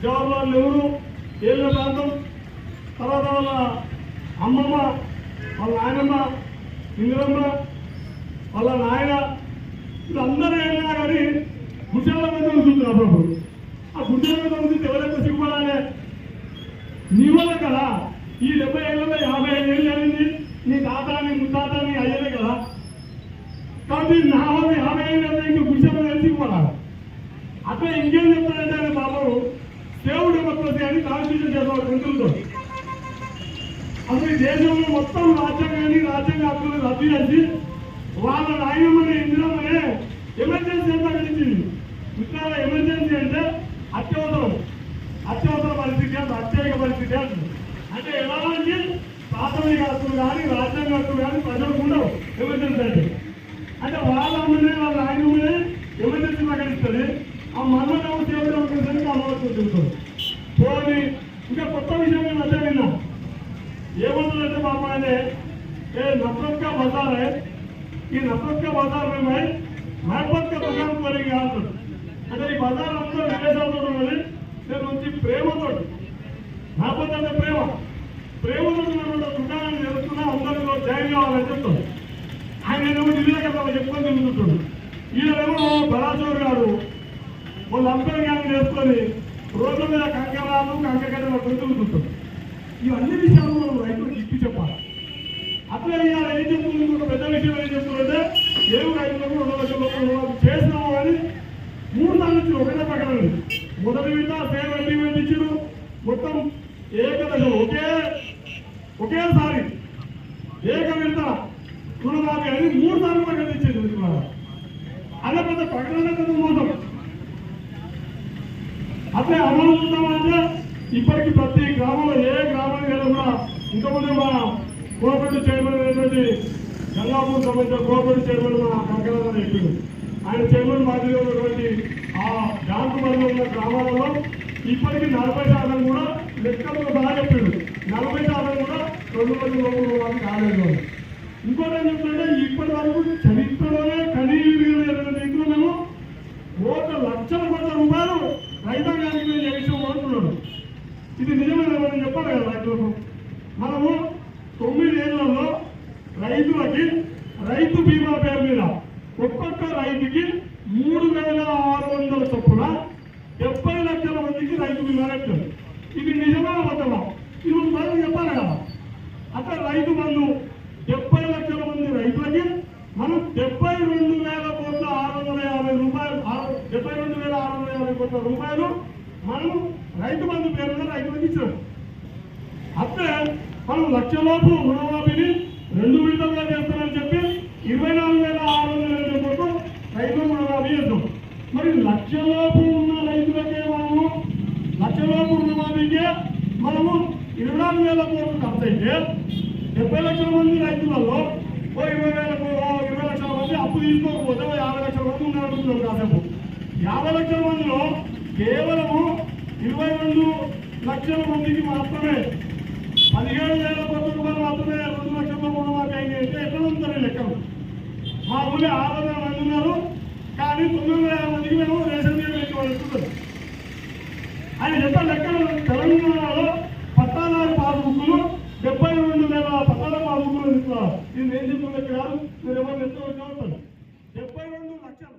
జవహర్లాల్ నెహ్రూ ఏళ్ళ ప్రాంతం, తర్వాత వాళ్ళ అమ్మమ్మ, వాళ్ళ నాయనమ్మ ఇందిరమ్మ, వాళ్ళ నాయన వీళ్ళందరూ వెళ్ళినా కానీ గుడ్డల మీద ఉంటుంది. అప్పుడప్పుడు ఆ గుడ్డల మీద ఉంటుంది ఎవరైతే సిగ్గుపడాలి నీ వల్ల కదా. ఈ 70 ఏళ్ళలో 55 ఏళ్ళు అయింది. నీ తాత నీ ముత్తాత నీ అయ్యలే కదా. కాబట్టి నా వాళ్ళు 50 ఏళ్ళు ఇంక గుడ్డ మీద సిగ్గుపడాలి. అట్లా ఇంకేం చెప్తారంటే బాబు దేవుడు డెమోక్రసీ అని కాన్స్టిట్యూషన్ చేసేవాడు గుంతులతో. అసలు ఈ దేశంలో మొత్తం రాజ్యాంగాన్ని రాజ్యాంగ హక్కులు రద్దు చేసి వాళ్ళ నాయనమ్మని ఇందిరమ్మనే ఎమర్జెన్సీ అంతా గడిచింది. ఇక్కడ ఎమర్జెన్సీ అంటే అత్యవసర పరిస్థితి అంటే అత్యధిక పరిస్థితి అంటే ఎలాంటి ప్రాథమిక హక్కులు కానీ రాజ్యాంగ హక్కులు కానీ ప్రజలకు ఉండవు. ఎమర్జెన్సీ అంటే వాళ్ళ అమ్మనే వాళ్ళ నాయనమ్మనే ఎమర్జెన్సీ ప్రకటిస్తుంది. ఆ మరణం దేవుడు డెమోక్రసీకి అమలు తెలుస్తుంది. పోనీ ఇంకా కొత్త విషయం నేను అదే విన్నా. ఏమంటుందంటే బాబా అంటే नफरत का बाजार है, ये नफरत का बाजार में मैं महब्बत का दुकान करेंगे అంటే ఈ బజార్ అంతా విదేశాలతో ఉన్నది. నేను మంచి ప్రేమతో మహబ్బత్ అంటే ప్రేమతో దుకాణాన్ని జరుగుతున్నా అందరిలో జాయిన్ కావాలని చెప్తాను. ఆయన ఆయనేమో ఢిల్లీలో కదా చెప్పుకొని తిరుగుతుంటాడు. ఈయనేమో బలాచోర్ గారు వాళ్ళందరూ కానీ చేసుకొని రోడ్ల మీద కంకరాలు కంకగడ్డలు తిరుగుతుంటారు. ఇవన్నీ విషయాలు మనం రైతులకు ఇప్పి చెప్పాలి. అట్లే ఇవాళ ఏం చెప్తుంది, ఒక పెద్ద విషయం ఏం చెప్తుందంటే ఏమి రైతులకు 2 లక్షల రూపాయలు చేసినాము అని 3 సార్లు నుంచి ఒకటే ప్రకటన. మొదటి విడత సేవ అగ్రిమెంట్ ఇచ్చారు, మొత్తం ఏకదశ ఒకేసారి ఏక విడత రుణమాఫీ అని 3 సార్లు ప్రకటన ఇచ్చేది. అదే పెద్ద ప్రకటన పెద్ద మోసం. అట్లే అమలు చూద్దామంటే ఇప్పటికీ ప్రతి గ్రామంలో ఏ గ్రామానికి కూడా ఇంతకుముందు మా కోఆపరేటివ్ చైర్మన్ అయినటువంటి గంగాపూర్ సంబంధించిన కోఆపరేటివ్ చైర్మన్ మా కంకరాజు చెప్పింది. ఆయన చైర్మన్ మాదిరిగా ఉన్నటువంటి ఆ బ్యాంకు మధ్య ఉన్న గ్రామాలలో ఇప్పటికీ 40% కూడా లెక్కలకు బాగా చెప్పిండు. 40% కూడా 2 లక్షల రూపాయలు కాలేదు. ఇంకోటి ఏం చెప్తుంటే ఇప్పటి వరకు చరిత్రలోనే కనీవింట్లో మేము 1 లక్షల కోట్ల రూపాయలు రైతాంగానికి చేసాము అంటున్నాడు. ఇది నిజమేనని చెప్పాలి కదా రైతులకు. మనము 9 ఏళ్లలో రైతులకి రైతు బీమా పేరు మీద ఒక్కొక్క రైతుకి 3,600 చొప్పున 70 లక్షల మందికి రైతు బీమా పెట్టారు. ఇది నిజమా అబద్ధమా? ఇది మనం చెప్పాలి కదా. అట్లా రైతు బంధు 70 లక్షల మంది రైతులకి మనం 72,650 రూపాయలు 72,650 కోట్ల రూపాయలు మనం రైతు బంధు పేరున రైతులకు ఇచ్చారు. అట్లే మనం లక్షలోపు రుణమాఫీని 2 విడతలుగా చేస్తామని చెప్పి 24,650 కోట్లు రైతులు రుణమాఫీ చేస్తాం. మరి లక్షలోపు ఉన్న రైతులకే మనము లక్షలోపు రుణమాఫీకే మనము 24,000 కోట్లు ఖర్చు అయితే 70 లక్షల మంది రైతులలో 20 లక్షల మంది అప్పు తీసుకోకపోతే 50 లక్షల మంది ఉన్నారనుకుంటున్నాం. కాసేపు 50 లక్షల మందిలో కేవలము 22 లక్షల మందికి మాత్రమే 17,000 కోట్ల రూపాయలు మాత్రమే 2 లక్షల రుణమాఫీ అయింది అంటే ఎక్కడ ఉంటారు లెక్కలు? మా ఊళ్ళో 600 మంది ఉన్నారు, కానీ 9,000 మందికి మేము రేషన్ బియ్యం పెట్టుకోవాలి. ఆయన చెప్పే లెక్కలు తెలంగాణలో పట్టాదారు పాస్బుక్లు 72,000 పట్టాదారు పాస్బుక్లు ఇస్తున్నారు. ఇది నేను చెప్పిన లెక్క కాదు, మీరు ఎవరు ఎంత వచ్చి ఉంటారు. 72 లక్షలు.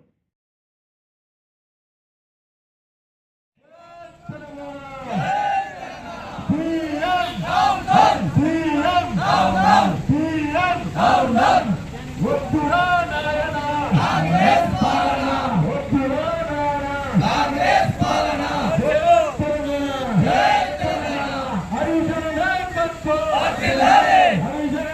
Harijan